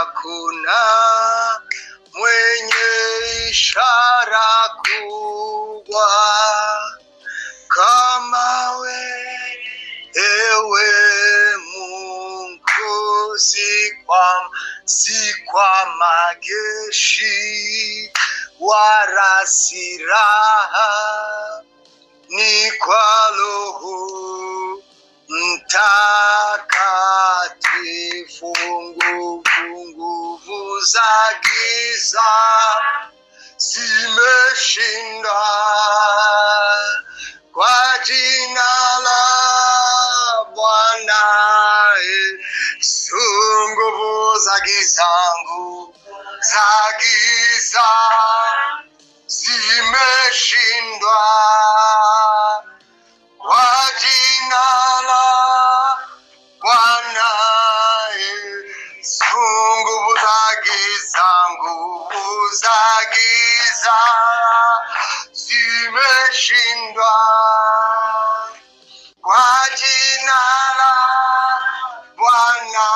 hakuna mwenye ishara kubwa kama wewe, ewe Mungu, si kwa majeshi wala silaha, ni kwa Roho Mtakatifu. Nguvu za giza zimeshinda kwa jina la Bwana Yesu. Nguvu za giza zimeshindwa kwa jina la Bwana Yesu. Nguvu za giza zimeshindwa kwa jina la Bwana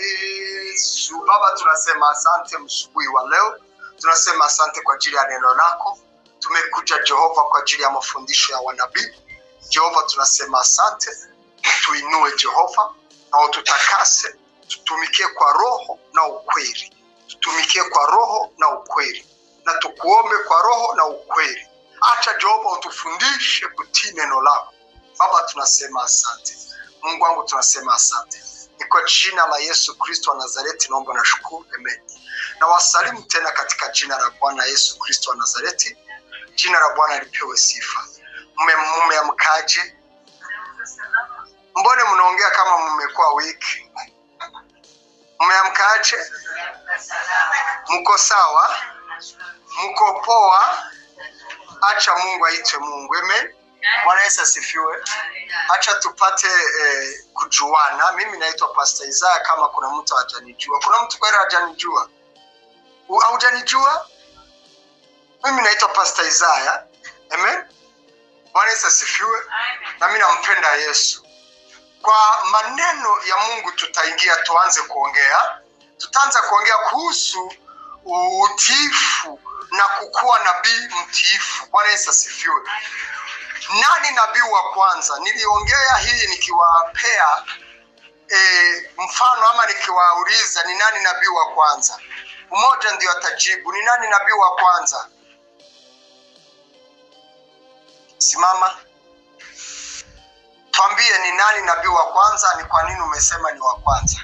Yesu. Baba, tunasema asante msubuhi wa leo. Tunasema asante kwa ajili ya neno lako. Tumekuja Jehova kwa ajili ya mafundisho ya wanabii. Jehova, tunasema asante. Tuinue Jehova na ututakase. Tutumikie kwa roho na ukweli. Tutumikie kwa roho na ukweli. Na tukuombe kwa roho na ukweli. Acha Jehova utufundishe kutii neno lako. Baba, tunasema asante. Mungu wangu, tunasema asante. Ni kwa jina la Yesu Kristo wa Nazareti naomba na shukuru. Amen. Na wasalimu tena katika jina la Bwana Yesu Kristo wa Nazareti. Jina la Bwana lipewe sifa. Mmeamkaje? Mbona mnaongea kama mmekuwa wiki? Mmeamkaje? Mko sawa? Mko poa? Acha Mungu aitwe Mungu. Amen. Bwana Yesu asifiwe. Acha tupate kujuana. Mimi naitwa Pastor Isaya, kama kuna mtu hajanijua. Kuna mtu kweli hajanijua? Haujanijua? Mimi naitwa Pastor Isaya. Amen. Bwana Yesu asifiwe. Na mimi nampenda Yesu. Kwa maneno ya Mungu tutaingia, tuanze kuongea. Tutaanza kuongea kuhusu utiifu na kukuwa nabii mtiifu. Bwana Yesu asifiwe. Nani nabii wa kwanza? Niliongea hii nikiwapea mfano ama nikiwauliza ni nani nabii wa kwanza. Mmoja ndio atajibu. Ni nani nabii wa kwanza? Simama. Tuambie ni nani nabii wa kwanza, ni kwa nini umesema ni wa kwanza?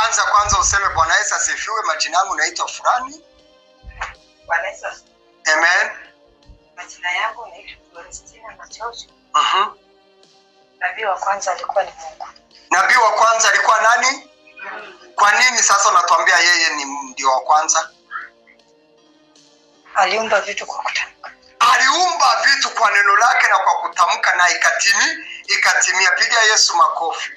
Anza kwanza useme Bwana Yesu asifiwe, majina yangu naitwa fulani. Bwana Yesu. Amen. Majina yangu naitwa Christina Machozi. Nabii wa kwanza alikuwa ni Mungu. Nabii wa kwanza alikuwa nani? Kwa nini sasa unatuambia yeye ni ndio wa kwanza? Aliumba vitu kwa kutamka. Aliumba vitu kwa neno lake na kwa kutamka, na ikatimia. Piga Yesu makofi.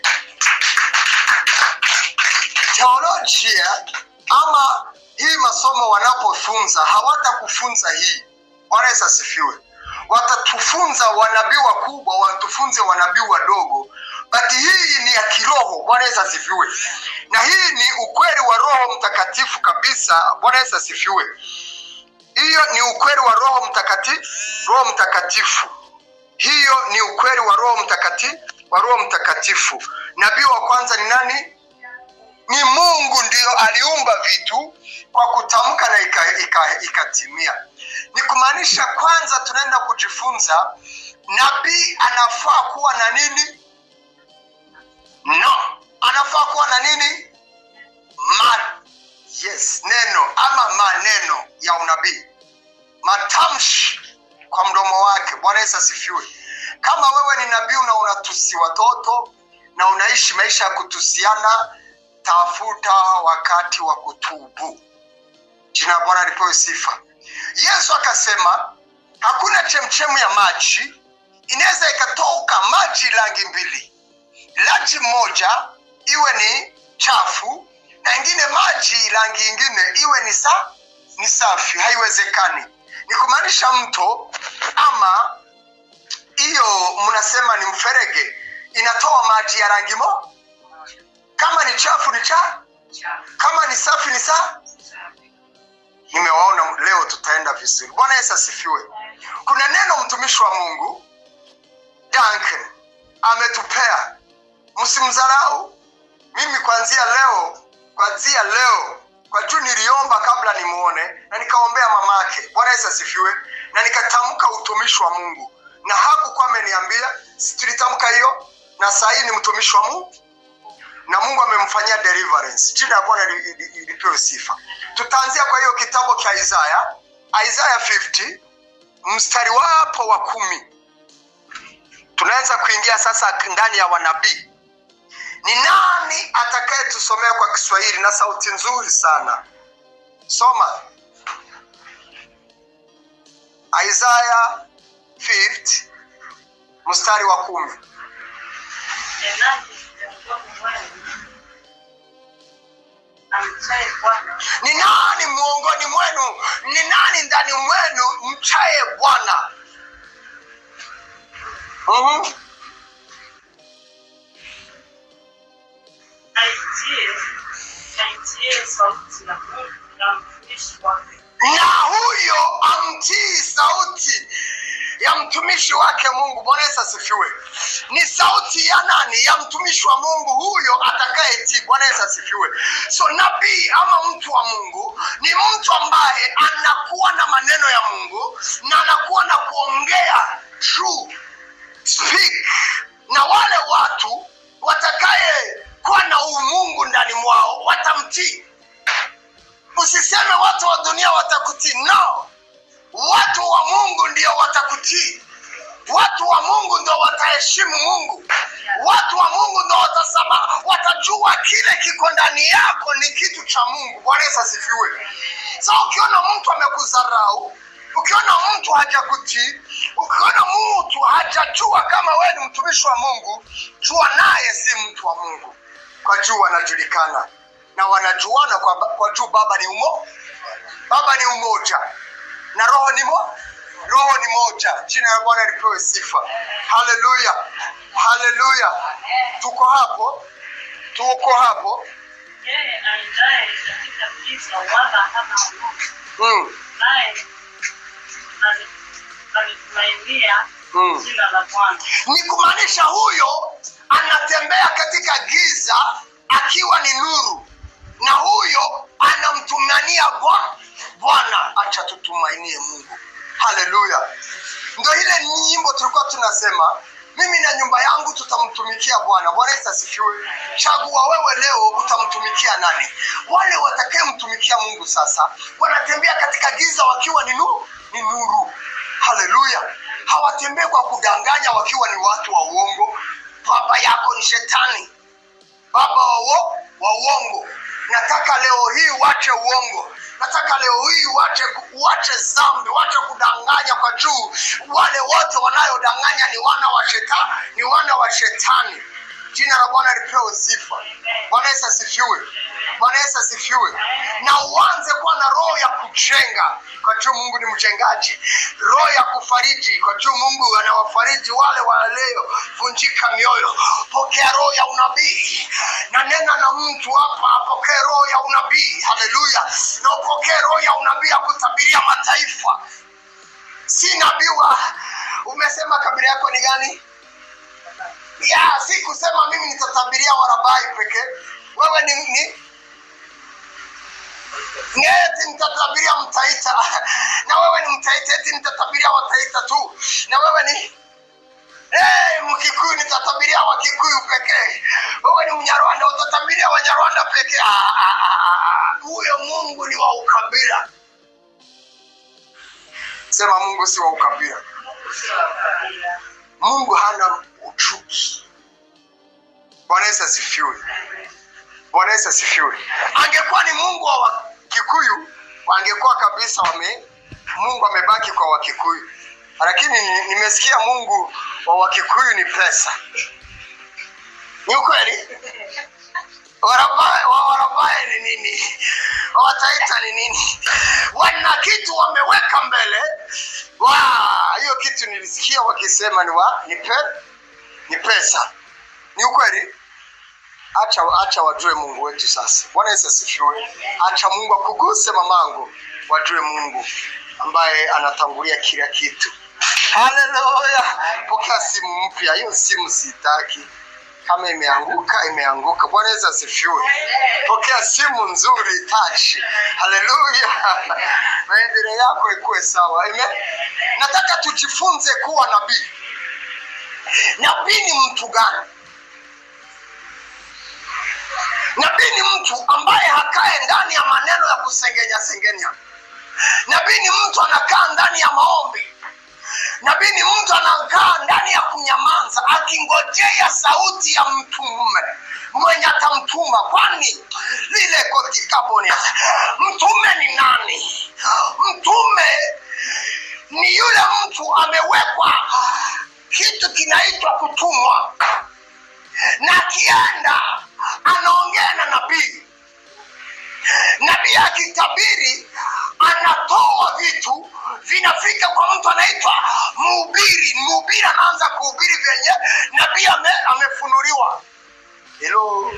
Teolojia ama hii masomo wanapofunza hawatakufunza hii. Bwana Yesu asifiwe. Watatufunza wanabii wakubwa, watufunze wanabii wadogo. But hii ni ya kiroho. Bwana Yesu asifiwe. Na hii ni ukweli wa Roho Mtakatifu kabisa. Bwana Yesu asifiwe. Hiyo ni ukweli wa Roho Mtakatifu. Hiyo ni ukweli wa Roho Mtakatifu. Nabii wa kwanza ni nani? Ni Mungu, ndio aliumba vitu kwa kutamka na ikatimia. Ni kumaanisha kwanza tunaenda kujifunza nabii anafaa kuwa na nini? Anafaa kuwa na nini? Neno ama maneno ya unabii. Matamshi kwa mdomo wake. Bwana Yesu asifiwe. Kama wewe ni nabii na unatusi watoto na unaishi maisha ya kutusiana, tafuta wakati wa kutubu. Jina la Bwana lipewe sifa. Yesu akasema hakuna chemchemu ya maji inaweza ikatoka maji rangi mbili. Rangi moja iwe ni chafu na ingine maji rangi ingine iwe ni safi. Haiwezekani. Ni kumaanisha mto ama hiyo mnasema ni mferege inatoa maji ya rangi Kama ni chafu ni chafu, kama ni safi ni safi. Nimewaona leo tutaenda vizuri. Bwana Yesu asifiwe. Kuna neno mtumishi wa Mungu Duncan ametupea, msimdharau. Mimi kuanzia leo kwa juu niliomba kabla nimuone, na nikaombea mamake. Bwana Yesu asifiwe. Na nikatamka utumishi wa Mungu, na hakuwa ameniambia, tulitamka hiyo, na sasa hii ni mtumishi wa Mungu na Mungu amemfanyia deliverance. Jina la Bwana lipewe sifa. Tutaanzia kwa hiyo kitabu cha Isaiah 50 mstari wapo wa 10. Tunaanza kuingia sasa ndani ya wanabii. Ni nani atakaye tusomea kwa Kiswahili na sauti nzuri sana? Soma Isaiah 50 mstari wa 10. Ni nani miongoni mwenu, ni nani ndani mwenu mchaye Bwana? Na huyo amtii sauti ya mtumishi wake Mungu. Bwana Yesu asifiwe. Ni sauti ya nani? Ya mtumishi wa Mungu, huyo atakayetii. Bwana Yesu asifiwe. So nabii ama mtu wa Mungu ni mtu ambaye anakuwa na maneno ya Mungu na anakuwa na kuongea true speak, na wale watu watakaye kuwa na umungu ndani mwao watamtii. Usiseme watu wa dunia watakutii. No, watu wa Mungu ndio watakutii. Watu wa Mungu ndio wataheshimu Mungu. Watu wa Mungu ndio watajua kile kiko ndani yako ni kitu cha Mungu. Bwana Yesu asifiwe. So ukiona mtu amekudharau, ukiona mtu hajakutii, ukiona mtu hajajua kama wewe ni mtumishi wa Mungu, jua naye si mtu wa Mungu. Kwa juu wanajulikana na wanajuana kwa juu Baba ni umoja na Roho ni moja. Jina la Bwana lipewe sifa. Haleluya. Haleluya. Tuko hapo. Yeye aendaye katika giza wala hana nuru. Naye alitumainia jina la Bwana. Ni kumaanisha huyo anatembea katika giza akiwa ni nuru, na huyo anamtumania Bwana. Acha tutumainie Mungu. Haleluya. Ndio ile nyimbo tulikuwa tunasema, mimi na nyumba yangu tutamtumikia Bwana. Bwana Yesu asifiwe. Chagua wewe leo utamtumikia nani? Wale watakayemtumikia Mungu sasa wanatembea katika giza wakiwa ni nuru. Haleluya. Hawatembei kwa kudanganya wakiwa ni watu wa uongo. Baba yako ni shetani, baba wa uongo. Nataka leo hii wache uongo. Nataka leo hii wache dhambi, wache kudanganya kwa juu. Wale wote wanayodanganya ni wana wa shetani. Jina la Bwana lipewe sifa. Bwana Yesu asifiwe. Bwana Yesu asifiwe. Na uanze kuwa na roho ya kujenga, kwa juu Mungu ni mjengaji. Roho ya kufariji, kwa juu Mungu anawafariji wale waliovunjika mioyo. Pokea roho ya unabii. Na nena na mtu hapa apokee roho ya unabii. Haleluya. Na upokee roho ya unabii ya kutabiria mataifa. Si nabii umesema kabila yako ni gani? Si kusema mimi nitatabiria Warabai pekee. Wewe ni eti nitatabiria Mtaita, na wewe ni Mtaita, eti nitatabiria Wataita tu, na wewe ni Mkikuyu, nitatabiria Wakikuyu pekee. Wewe ni Mnyarwanda, utatabiria Wanyarwanda pekee. Huyo Mungu ni wa ukabila. Sema Mungu si wa ukabila. Mungu hana uchuki. Bwana Yesu asifiwe. Bwana Yesu asifiwe. Angekuwa ni Mungu wa Wakikuyu, wangekuwa kabisa Mungu amebaki kwa Wakikuyu. Lakini nimesikia Mungu wa Wakikuyu ni pesa. Ni ukweli? Warabai ni nini? Wataita ni nini? Wana kitu wameweka mbele. Hiyo kitu nilisikia wakisema ni pesa. Ni ukweli? Acha wajue Mungu wetu sasa. Bwana Yesu asifiwe. Acha Mungu akuguse mamangu, wajue Mungu ambaye anatangulia kila kitu. Haleluya. Pokea simu mpya. Hiyo simu sitaki. Kama imeanguka. Bwana Yesu asifiwe. Pokea simu nzuri touch. Haleluya. Maendeleo yako ikuwe sawa. Amen. Nataka tujifunze kuwa nabii. Nabii ni mtu gani? Nabii ni mtu ambaye hakae ndani ya maneno ya kusengenya. Nabii ni mtu anakaa ndani ya maombi. Nabii ni mtu anakaa ndani ya kunyamaza akingojea sauti ya mtume mwenye atamtuma. Kwani lile kotikaboni, mtume ni nani? Mtume ni yule mtu amewekwa kitu kinaitwa kutumwa, na akienda anaongea na nabii. Nabii akitabiri anatoa vitu vinafika kwa mtu anaitwa mhubiri. Mhubiri anaanza kuhubiri vyenye nabii amefunuliwa. Hello.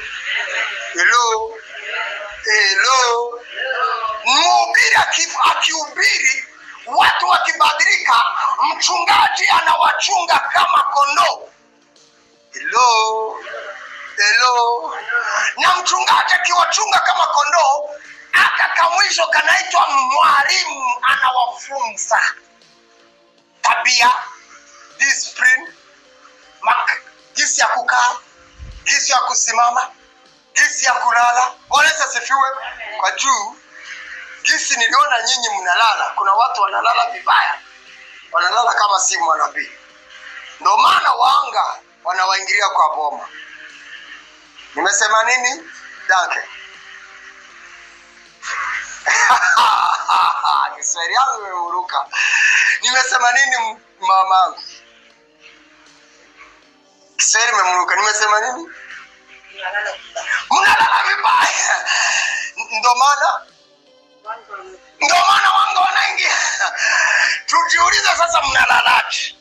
Mhubiri akihubiri, watu wakibadilika, mchungaji anawachunga kama kondoo. Hello. Na mchungaji akiwachunga kama kondoo, akakamwisho kanaitwa mwalimu, anawafunza tabia, discipline, jinsi ya kukaa, jinsi ya kusimama, jinsi ya kulala. Bwana Yesu asifiwe. Kwa juu jinsi niliona nyinyi mnalala, kuna watu wanalala vibaya, wanalala kama si mwanabii. Ndio maana waanga wanawaingilia kwa boma. Nimesema nini? Danke. Kiswahili yangu imeruka. Nimesema nini mamangu? Kiswahili imeruka. Nimesema nini? Mnalala vibaya. Ndio maana wanga wanaingia. Tujiulize sasa, mnalalaje?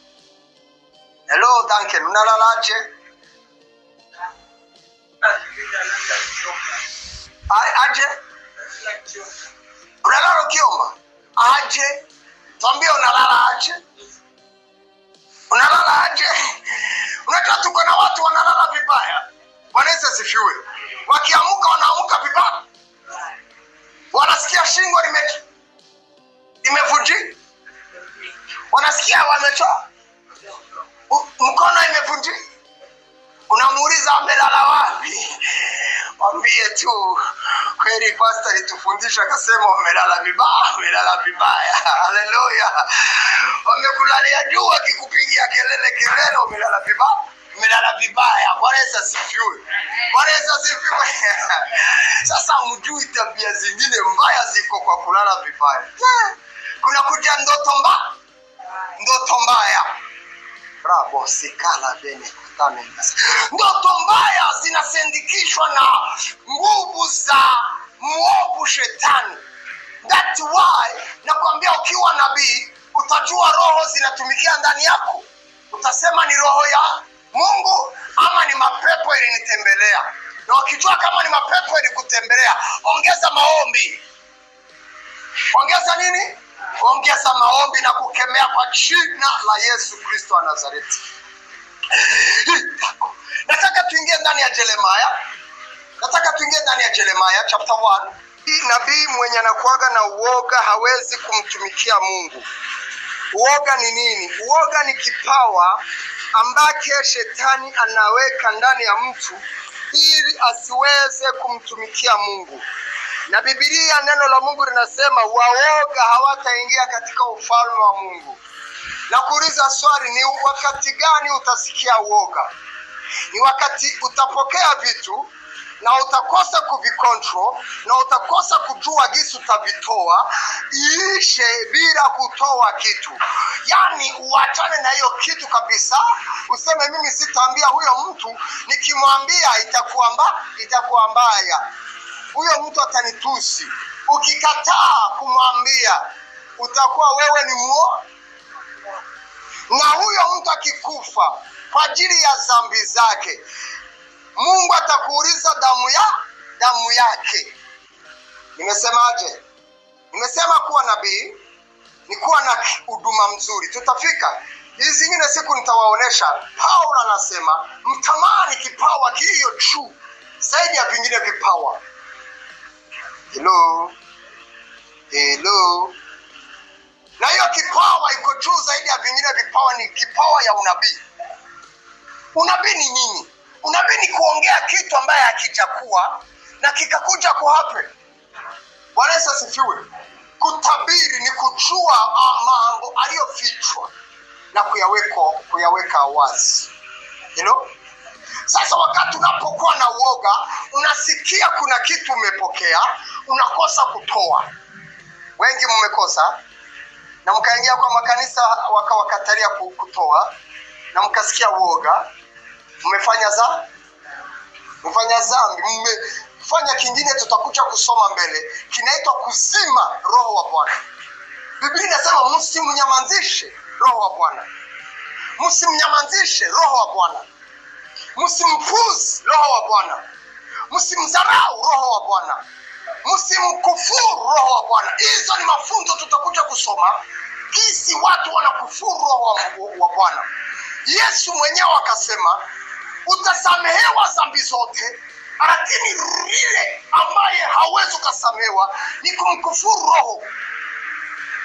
Hello, Duncan, mnalalaje? Aje? Unalala ukiomba? Aje? Tuambie unalala aje? Unalala aje? Unajua tuko na watu wanalala vibaya. Bwana Yesu asifiwe. Wakiamka wanaamka vibaya. Wanasikia shingo imevunjika. Wanasikia wamechoka. Mkono imevunjika. Unamuuliza amelala wapi? Mwambie tu kweli pastor alitufundisha, akasema umelala vibaya. Haleluya. Wamekulalia juu akikupigia kelele umelala vibaya. Bwana Yesu asifiwe. Sasa mjui tabia zingine mbaya ziko kwa kulala vibaya. Kuna kuja ndoto mbaya. Bravo, sikala bene kutame. Ndoto mbaya zinasindikishwa na nguvu za muovu shetani. That's why nakwambia ukiwa nabii utajua roho zinatumikia ndani yako. Utasema ni roho ya Mungu ama ni mapepo ilinitembelea. Na ukijua kama ni mapepo ilikutembelea, ongeza maombi. Ongeza nini? Ongeza maombi na kukemea kwa jina la Yesu Kristo wa Nazareti. Nataka tuingie ndani ya Yeremia chapter 1. Nabii mwenye anakuaga na uoga hawezi kumtumikia Mungu. Uoga ni nini? Uoga ni kipawa ambacho shetani anaweka ndani ya mtu ili asiweze kumtumikia Mungu. Na Biblia, neno la Mungu linasema waoga hawataingia katika ufalme wa Mungu. Na kuuliza swali, ni wakati gani utasikia uoga? Ni wakati utapokea vitu na utakosa kuvicontrol, na utakosa kujua jinsi utavitoa, iishe bila kutoa kitu. Yani uachane na hiyo kitu kabisa. Useme mimi sitaambia huyo mtu, nikimwambia itakuwa mbaya. Huyo mtu atanitusi. Ukikataa kumwambia, utakuwa wewe ni muovu. Na huyo mtu akikufa kwa ajili ya dhambi zake, Mungu atakuuliza damu yake. Nimesemaje? Nimesema kuwa nabii ni kuwa na huduma mzuri. Tutafika. Hizi zingine siku nitawaonesha. Paulo anasema mtamani kipawa kiliyo juu zaidi ya vingine vipawa. Hello. Na hiyo kipawa iko juu zaidi ya vingine vipawa, ni kipawa ya unabii. Unabii ni nini? Unabii ni kuongea kitu ambaye hakijakuwa na kikakuja kuhappen. Bwana Yesu asifiwe. Kutabiri ni kujua mambo aliyofichwa na kuyaweka wazi. Sasa wakati unapokuwa na uoga, unasikia kuna kitu umepokea, unakosa kutoa. Wengi mmekosa na mkaingia kwa makanisa wakawakatalia kutoa na mkasikia uoga, mmefanya dhambi, mmefanya kingine tutakuja kusoma mbele, kinaitwa kuzima roho wa Bwana. Biblia inasema msimnyamazishe roho wa Bwana. Msimnyamazishe roho wa Bwana. Msimpuuze roho wa Bwana. Msimdharau roho wa Bwana. Msimkufuru roho wa Bwana. Hizo ni mafunzo tutakuja kusoma. Kisi watu wanakufuru roho wa Bwana. Yesu mwenyewe akasema utasamehewa dhambi zote, lakini ile ambaye hawezi kusamehewa ni kumkufuru roho,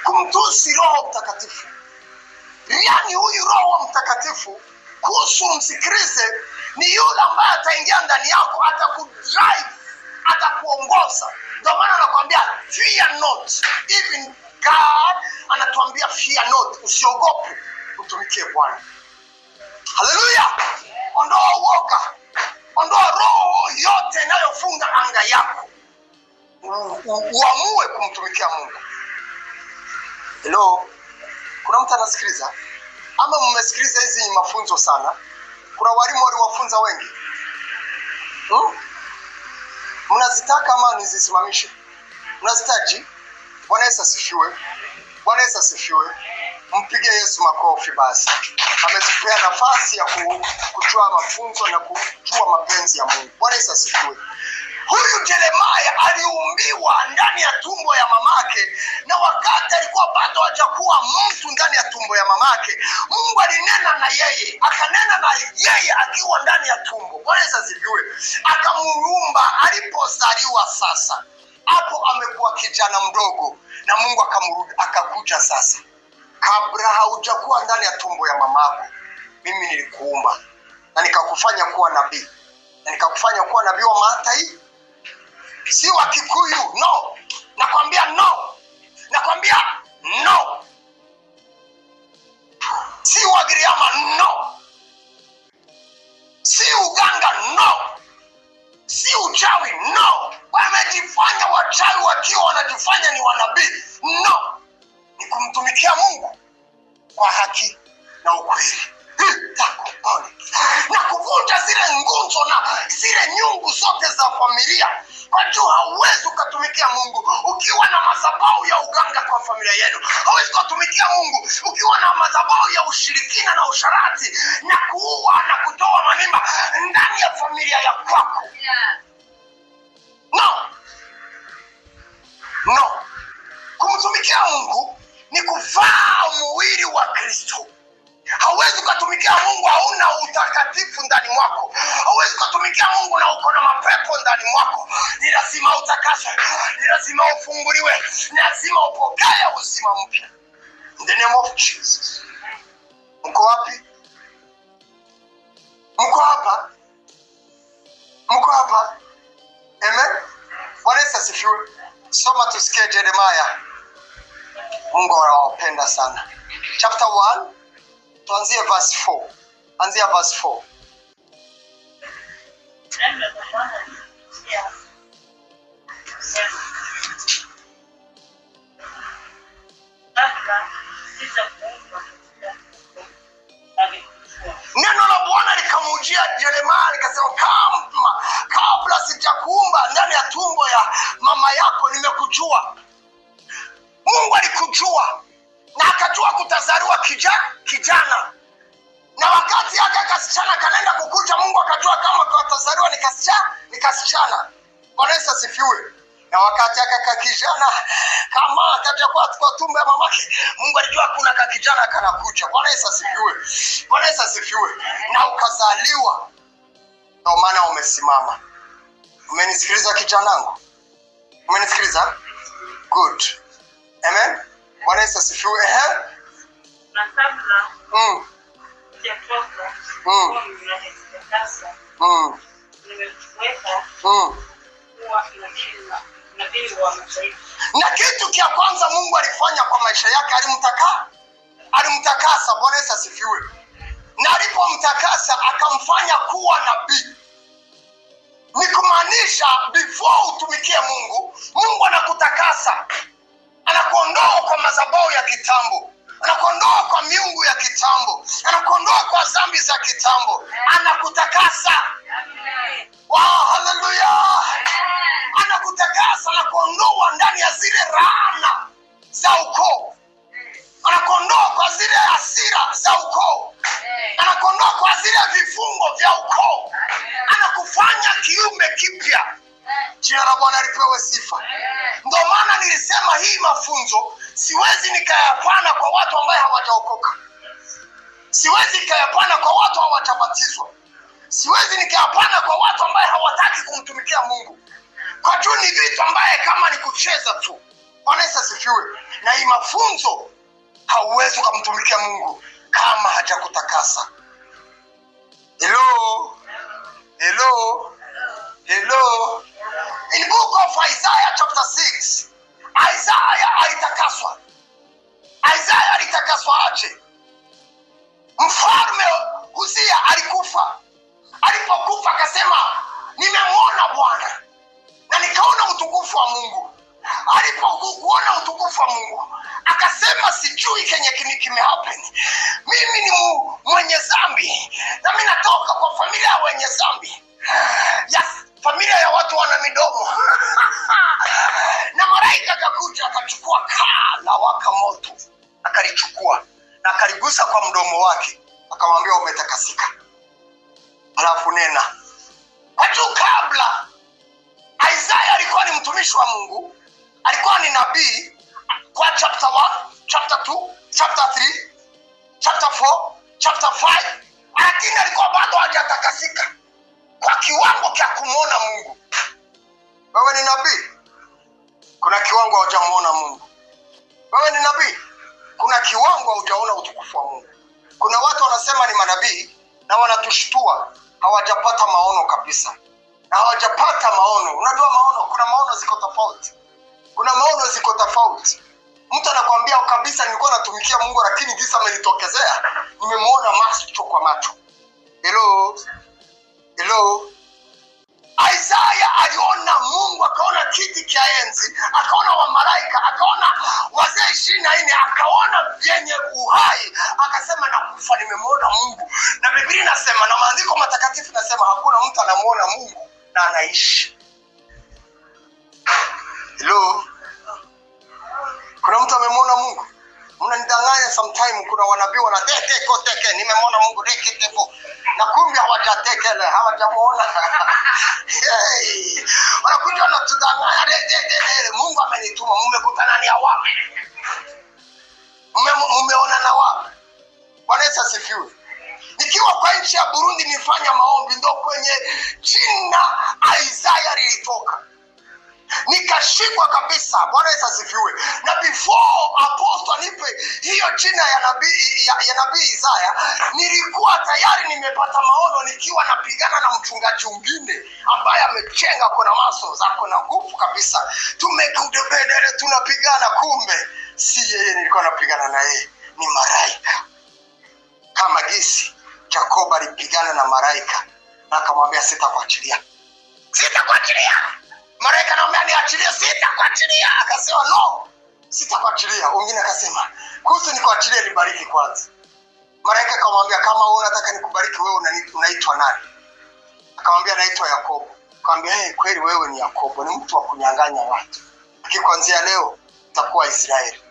kumtusi Roho Mtakatifu. Yaani huyu Roho Mtakatifu kuhusu msikilize ni yule ambaye ataingia ndani yako, atakudrive, atakuongoza. Ndio maana anakuambia fear not. Even God anatuambia fear not, usiogope, utumikie Bwana. Haleluya! Ondoa uoga. Ondoa roho yote inayofunga anga yako. Uamue kumtumikia Mungu. Hello. Kuna mtu anasikiliza? Ama mmesikiliza hizi mafunzo sana? Kuna walimu waliwafunza wengi. Mnazitaka ama nizisimamishe? Mnazitaji? Bwana Yesu asifiwe. Bwana Yesu asifiwe. Mpige Yesu makofi basi. Ametupea nafasi ya kujua mafunzo na kujua mapenzi ya Mungu. Bwana Yesu asifiwe. Huyu Yeremia aliumbiwa ndani ya tumbo ya mamake, na wakati alikuwa bado hajakuwa mtu ndani ya tumbo ya mamake, Mungu alinena na yeye, akanena na yeye akiwa ndani ya tumbo. Bwana Yesu asifiwe. Akamuumba alipozaliwa. Sasa hapo amekuwa kijana mdogo na Mungu akamrudi, akakuja sasa. Kabla haujakuwa ndani ya tumbo ya mamako, mimi nilikuumba na nikakufanya kuwa nabii. Na nikakufanya kuwa nabii wa Mathayo, si wa Kikuyu. No. Nakwambia no. Nakwambia no. Si wa Giriama. No. Si uganga. No. Si uchawi. No. Wamejifanya wachawi wakiwa wanajifanya ni wanabii. No. Ni kumtumikia Mungu kwa haki na ukweli. Na kuvunja zile nguzo na zile nyungu zote za familia. Kwa juu hauwezi ukatumikia Mungu ukiwa na madhabahu ya uganga kwa familia yenu. Hauwezi ukatumikia Mungu ukiwa na madhabahu ya ushirikina na usharati na kuua na kutoa mamimba ndani ya familia ya kwako. No. Kumtumikia Mungu ni kuvaa mwili wa Kristo. Hauwezi ukatumikia Mungu hauna utakatifu ndani mwako. Hauwezi ukatumikia Mungu na uko na mapepo ndani mwako. Ni lazima utakaswe. Ni lazima ufunguliwe. Ni lazima upokee uzima mpya. In the name of Jesus. Mko wapi? Mko hapa? Mko hapa? Amen. Bwana Yesu asifiwe. Soma tusikie Yeremia. Mungu anawapenda sana. Chapter 1. Tuanzie verse 4. Anzia verse 4. Neno la Bwana likamujia Yeremia likasema, kabla sijakuumba ndani ya tumbo ya mama yako nimekujua. Mungu alikujua na akajua kutazaliwa kijana. Na wakati yake kasichana kanaenda kukuja, Mungu akajua kama kutazaliwa ni kasichana. Bwana Yesu asifiwe. Na wakati akakijana kama atakuwa kwa tumbo ya mamake, Mungu alijua kuna kakijana kanakuja. Bwana Yesu asifiwe. Bwana Yesu asifiwe. Na ukazaliwa. Ndio maana umesimama. Umenisikiliza kijanangu? Umenisikiliza? Good. Amen. Bwana Yesu asifiwe. Na kabla sijatoka nimeweka na kitu kia kwanza Mungu alifanya kwa maisha yake, alimtakasa. Bwana Yesu asifiwe. Na alipomtakasa akamfanya kuwa nabii. Ni kumaanisha before utumikie Mungu, Mungu anakutakasa. Anakuondoa kwa madhabahu ya kitambo. Anakuondoa kwa miungu ya kitambo. Anakuondoa kwa dhambi za kitambo. Anakutakasa. Wow, hallelujah. Anakutakasa na kuondoa ndani ya zile laana za ukoo. Anakuondoa kwa zile hasira za ukoo. Anakuondoa kwa zile vifungo vya ukoo. Anakufanya kiumbe kipya. Jina la Bwana lipewe sifa. Ndio maana nilisema hii mafunzo siwezi nikayapana kwa watu ambao hawajaokoka. Siwezi nikayapana kwa watu hawajabatizwa. Siwezi nikayapana kwa watu ambao hawataki kumtumikia Mungu. Kwa juu ni vitu ambaye kama ni kucheza tu. Bwana Yesu asifiwe. Na hii mafunzo hauwezi kumtumikia Mungu kama hajakutakasa. Hello. Hello. Hello. In book of Isaiah chapter 6, Isaiah alitakaswa. Isaiah alitakaswa aje? Mfalme Uzia alikufa. Alipokufa akasema nimemwona Bwana na nikaona utukufu wa Mungu. Alipokuona utukufu wa Mungu akasema sijui kenye kimehappen. Mimi ni mwenye dhambi na mimi natoka kwa familia ya wenye dhambi. Yes, familia ya watu wana midomo. Na malaika akakuja akachukua kaa la waka moto. Akalichukua na akaligusa kwa mdomo wake. Akamwambia umetakasika. Alafu nena. Watu kabla Isaiah alikuwa ni mtumishi wa Mungu. Alikuwa ni nabii kwa chapter 1, chapter 2, chapter 3, chapter 4, chapter 5. Lakini alikuwa bado hajatakasika kwa kiwango cha kumuona Mungu. Wewe ni nabii? Kuna kiwango hujamuona Mungu. Wewe ni nabii? Kuna kiwango hujaona utukufu wa Mungu. Kuna watu wanasema ni manabii na wanatushtua, hawajapata maono kabisa. Na hawajapata maono. Unajua maono, kuna maono ziko tofauti. Kuna maono ziko tofauti. Mtu anakuambia kabisa nilikuwa natumikia Mungu lakini giza amenitokezea. Nimemuona macho kwa macho. Hello. Hello. Isaiah aliona Mungu, akaona kiti cha enzi, akaona wamalaika, akaona wazee 24, akaona vyenye uhai, akasema nakufa nimemuona Mungu. Na Biblia inasema na maandiko matakatifu inasema hakuna mtu anamuona Mungu na anaishi. Hello. Kuna mtu amemuona Mungu? Mnanidanganya sometime. Kuna wanabii wanateke nimemuona Mungu deketepo. Na kumbe hawajatekele, hawajamuona. Wanakuja wanatudanganya Mungu amenituma. Mmekutana ni wapi? Mmeona na wapi? Bwana Yesu asifiwe. Nikiwa kwa nchi ya Burundi nifanya maombi, ndo kwenye jina Isaiah lilitoka. Nikashikwa kabisa. Bwana Yesu asifiwe. Na before apostle anipe hiyo jina ya nabii Isaiah, nilikuwa tayari nimepata maono nikiwa napigana na mchungaji mwingine ambaye amechenga kuna maso zako na nguvu kabisa. Tumekudebedele tunapigana, kumbe si yeye nilikuwa napigana na yeye, ni malaika. Kama gisi Jacob alipigana na malaika na akamwambia sitakuachilia. Sitakuachilia. Malaika anamwambia niachilie, sitakuachilia. Akasema no, sitakuachilia. Wengine akasema kuhusu nikuachilie nibariki kwanza. Malaika akamwambia kama unataka nikubariki wewe unaitwa nani? Akamwambia naitwa Yakobo. Akamwambia kweli wewe ni Yakobo, ni mtu wa kunyang'anya watu. Kuanzia leo utakuwa Israeli.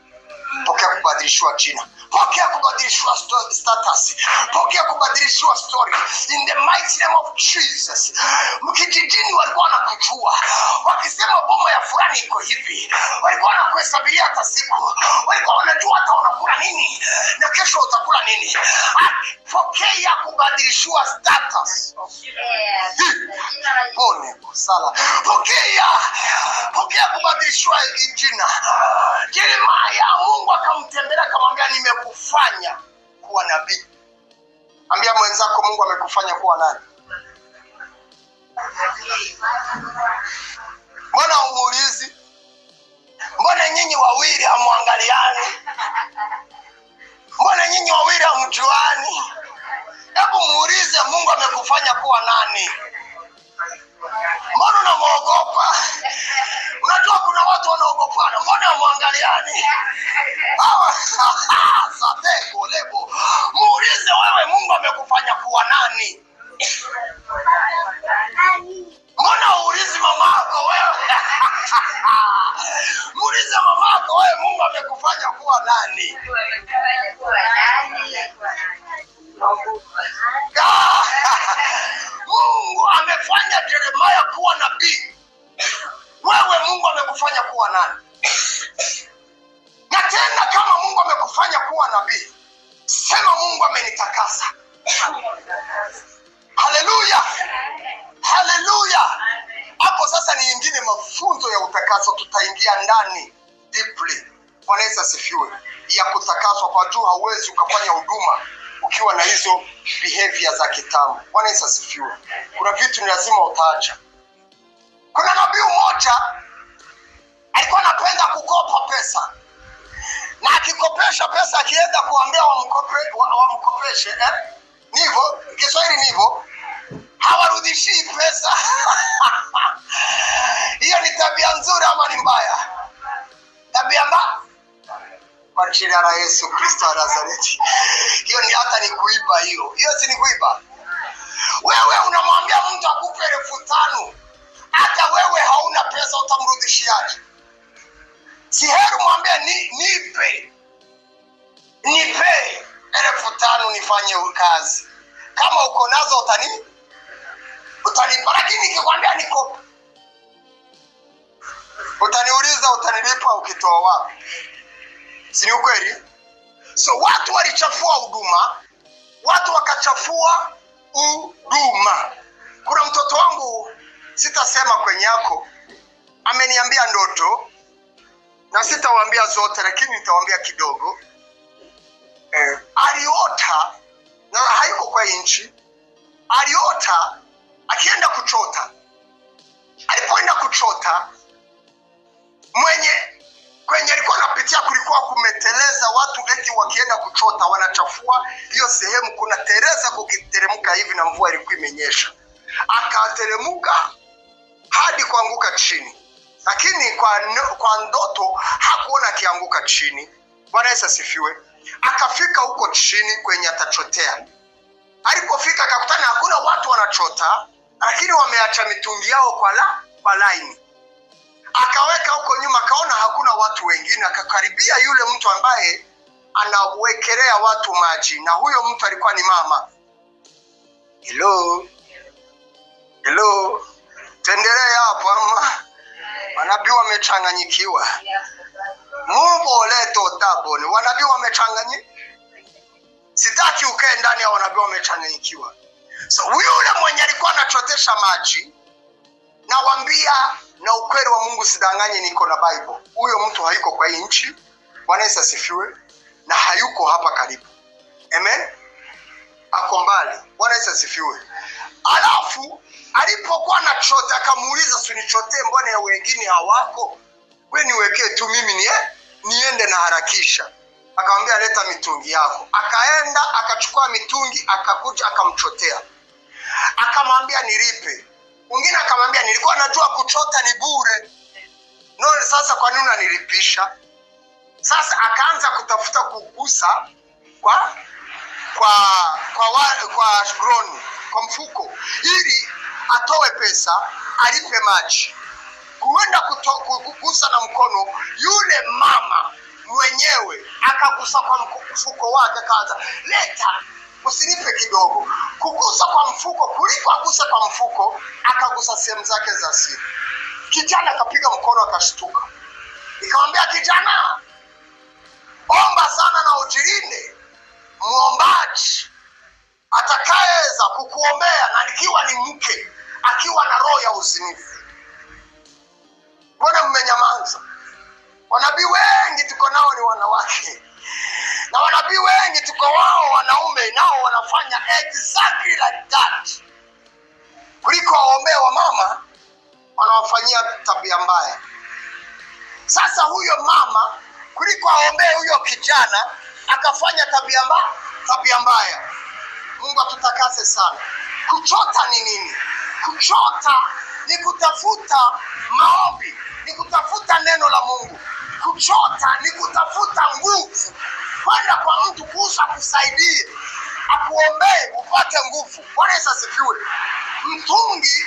Pokea kubadilishwa jina. Pokea kubadilishwa status. Pokea kubadilishwa story. In the mighty name of Jesus. Mkijijini walikuwa wanakujua. Wakisema boma ya fulani iko hivi. Walikuwa wanakuhesabiria hata siku. Walikuwa wanajua hata unakula nini na kesho utakula nini. Pokea kubadilishwa status. Pone kusala. Pokea kubadilishwa jina. Yeremia, Mungu akamtembelea akamwambia nimekufanya kuwa nabii. Ambia mwenzako Mungu amekufanya kuwa nani? Mbona umuulizi? Mbona nyinyi wawili hamwangaliani? Mbona nyinyi wawili hamjuani? Hebu muulize Mungu amekufanya kuwa nani? Mbona unamuogopa? Unajua kuna watu wanaogopana. Mbona hamwangaliani? Sateko lebo. Muulize wewe Mungu amekufanya kuwa nani? Mbona uulizi mamako wewe? Muulize mamako wewe Mungu amekufanya kuwa nani? Mungu amefanya Yeremia kuwa nabii. Wewe Mungu amekufanya kuwa nani? Na tena kama Mungu amekufanya kuwa nabii, sema Mungu amenitakasa. Haleluya. Haleluya. Hapo sasa ni ingine mafunzo ya utakaso tutaingia ndani deeply. Bwana Yesu asifiwe. Ya kutakaswa kwa juu hauwezi ukafanya huduma ukiwa na hizo behavior za kitambo. Bwana Yesu asifiwe. Kuna vitu ni lazima utaacha. Kuna nabii mmoja alikuwa anapenda kukopa pesa. Na akikopesha pesa akienda kuambia wamkopeshe, Nivo, Kiswahili nivo, hawarudishi pesa. Hiyo ni tabia nzuri ama ni mbaya? Tabia mbaya. Kwa jina la Yesu Kristo wa Nazareti. Hiyo ni hata ni kuiba hiyo. Hiyo si ni kuiba. Wewe unamwambia mtu akupe 5,000. Hata wewe hauna pesa utamrudishiaje? Si heri mwambie nipe 5,000 nifanye kazi. Kama uko nazo utanipa, lakini nikikwambia nikope, utaniuliza utanilipa ukitoa wapi? Si ni ukweli? So watu walichafua huduma, watu wakachafua huduma. Kuna mtoto wangu, sitasema kwenye yako, ameniambia ndoto, na sitawaambia zote lakini nitawaambia kidogo. Aliota, na haiko kwa inchi, aliota akienda kuchota. Alipoenda kuchota, kwenye alikuwa anapitia kulikuwa kumeteleza. Watu eti wakienda kuchota wanachafua hiyo sehemu. Kuna tereza kukiteremka hivi na mvua ilikuwa imenyesha. Akateremka hadi kuanguka chini. Lakini kwa ndoto hakuona akianguka chini. Bwana Yesu asifiwe. Akafika huko chini kwenye atachotea. Alipofika akakutana hakuna watu wanachota, lakini wameacha mitungi yao kwa line. Akaweka huko nyuma, akaona hakuna watu wengine, akakaribia yule mtu ambaye anawekelea watu maji, na huyo mtu alikuwa ni mama. Hello. Tendelea hapo ama wanabii wamechanganyikiwa. Mungu leto taboni. Wanabii wamechanganyikiwa. Sitaki ukae ndani ya wanabii wamechanganyikiwa. So yule mwenye alikuwa anachotesha maji, nawaambia na ukweli wa Mungu sidanganye, niko na Bible. Huyo mtu hayuko kwa hii nchi. Bwana Yesu asifiwe. Na hayuko hapa karibu. Amen. Ako mbali. Bwana Yesu asifiwe. Alafu alipokuwa anachota akamuuliza, "Sunichotee, mbona ya wengine hawako? Wewe niwekee tu mimi niende na harakisha." Akamwambia, "Leta mitungi yako." Akaenda akachukua mitungi, akakuja akamchotea. Akamwambia, "Nilipe." Mwingine akamwambia, "Nilikuwa najua kuchota ni bure." "No, sasa kwa nini unanilipisha?" Sasa akaanza kutafuta kugusa kwa shroni, kwa mfuko, ili atoe pesa alipe maji. Kuenda kugusa na mkono, yule mama mwenyewe akagusa kwa mfuko wake, kaza leta, usinipe kidogo. Kugusa kwa mfuko, kuliko agusa kwa mfuko, akagusa sehemu zake za siri. Kijana akapiga mkono, akashtuka. Nikamwambia, kijana, omba sana na ujilinde. Muombaji atakayeweza kukuombea, na ikiwa ni mke akiwa na roho ya uzinifu. Mbona mmenyamaza? Wanabii wengi tuko nao ni wanawake, na wanabii wengi tuko wao wanaume, nao wanafanya exactly like that. Kuliko waombee wa mama, wanawafanyia tabia mbaya. Sasa huyo mama, kuliko aombee huyo kijana, akafanya tabia mbaya. Mungu atutakase sana. Kuchota ni nini? Kuchota ni kutafuta maombi, ni kutafuta neno la Mungu. Kuchota ni kutafuta nguvu, kwenda kwa mtu kuusa kusaidie, akuombee upate nguvu. Bwana Yesu asifiwe. Mtungi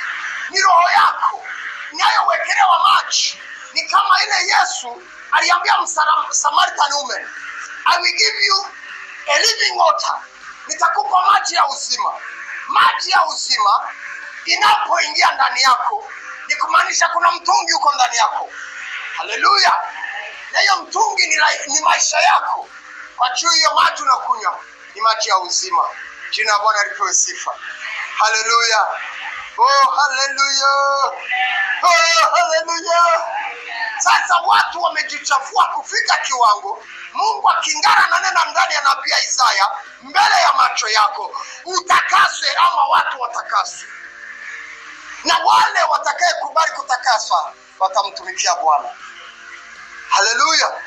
ni roho yako inayowekelewa maji. Ni kama ile Yesu aliambia Samaritan woman, I will give you a living water. Nitakupa maji ya uzima. Maji ya uzima inapoingia ndani yako, ni kumaanisha kuna mtungi uko ndani yako. Haleluya. Na hiyo mtungi ni maisha yako. Kwa hiyo maji unakunywa ni maji ya uzima. Jina la Bwana lipewe sifa. Haleluya. Oh, haleluya. Oh, haleluya. Sasa watu wamejichafua kufika kiwango, Mungu akingana na neno ndani ya nabii Isaya, mbele ya macho yako, utakaswe ama watu watakaswe. Na wale watakaye kubali kutakaswa watamtumikia Bwana. Haleluya.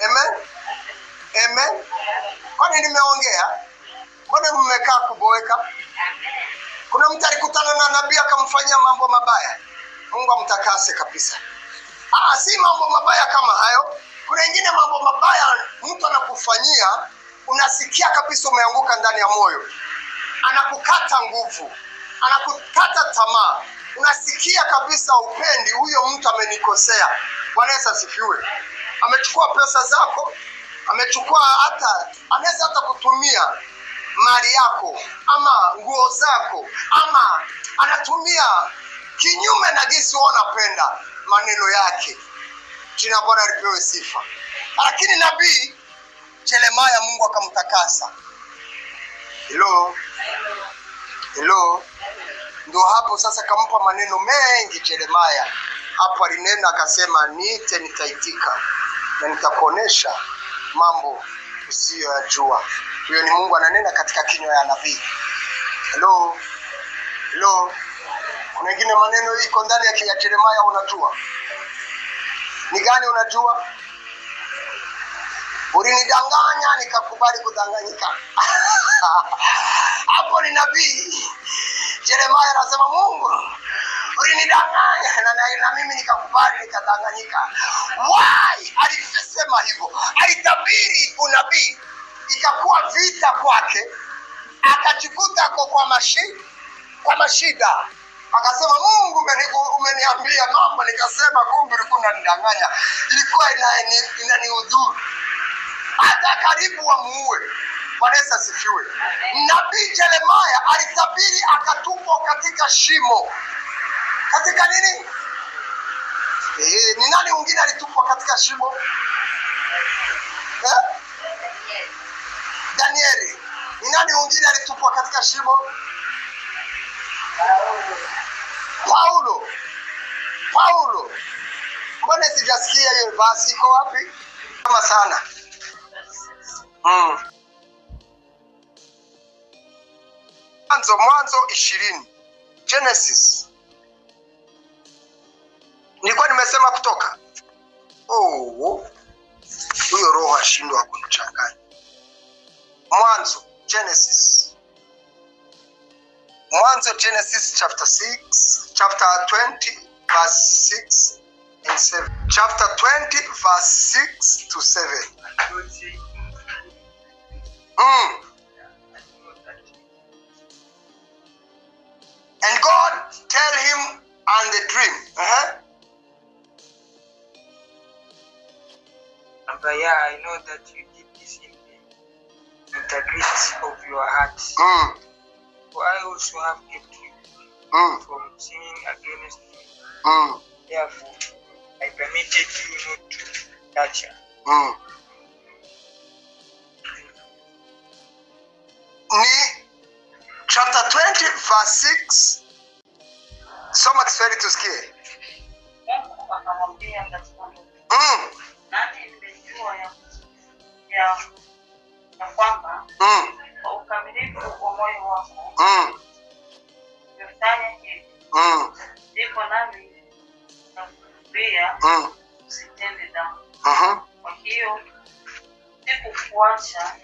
Amen. Amen. Kwani nimeongea? Mbona mmekaa kuboeka? Kuna mtu alikutana na nabii akamfanyia mambo mabaya. Mungu amtakase kabisa. Si mambo mabaya kama hayo. Kuna wengine mambo mabaya mtu anakufanyia, unasikia kabisa umeanguka ndani ya moyo. Anakukata nguvu, anakukata tamaa. Unasikia kabisa upendi, huyo mtu amenikosea. Bwana Yesu asifiwe. Amechukua pesa zako, anaweza hata kutumia mali yako ama nguo zako, ama anatumia kinyume na jinsi unapenda maneno yake. Jina Bwana lipewe sifa. Lakini nabii Yeremia Mungu akamtakasa. Hello. Ndio hapo sasa kampa maneno mengi Yeremia. Hapo alinena akasema, niite nitaitika, na nitakuonesha mambo usiyojua. Huyo ni Mungu ananena katika kinywa ya nabii. Hello. Kuna wengine maneno iko ndani ya Yeremia unajua. Ni gani unajua? Ulinidanganya nikakubali kudanganyika. Hapo ni nabii Yeremia anasema, Mungu ulinidanganya na mimi nikakubali nikadanganyika. Why? Alisema hivyo. Alitabiri unabii, ikakuwa vita kwake, akajikuta kwa mashida. Akasema, Mungu umeniambia mambo, nikasema kumbe ulikuwa unanidanganya. Ilikuwa inaniudhuru. Hata karibu wamuue. Bwana Yesu asifiwe. Nabii Yeremia alitabiri akatupwa katika shimo. Katika nini? Ni nani mwingine alitupwa katika shimo? Danieli. Ni nani mwingine alitupwa katika shimo? Paulo. Mbona sijasikia hiyo verse iko wapi? Kama sana. Mwanzo 20. Genesis. Nilikuwa nimesema Kutoka. Huyo roho ashindwa kunichanganya. Mwanzo Genesis chapter 6, chapter 20 verse 6 and 7. Chapter 20 verse 6 to 7. And God tell him on the dream. But yeah, I know that you did this in the integrity of your heart. So I also have kept you from sinning against me. Therefore, I permitted you not to touch her. Chapter 20 verse 6. Soma Kiswahili tusikie. Mungu akamwambia katika ndoto, nani nimejua ya kwamba kwa ukamilifu wa moyo wako umefanya hivi, ndipo nami nakuambia usitende dhambi. Kwa hiyo sikukuacha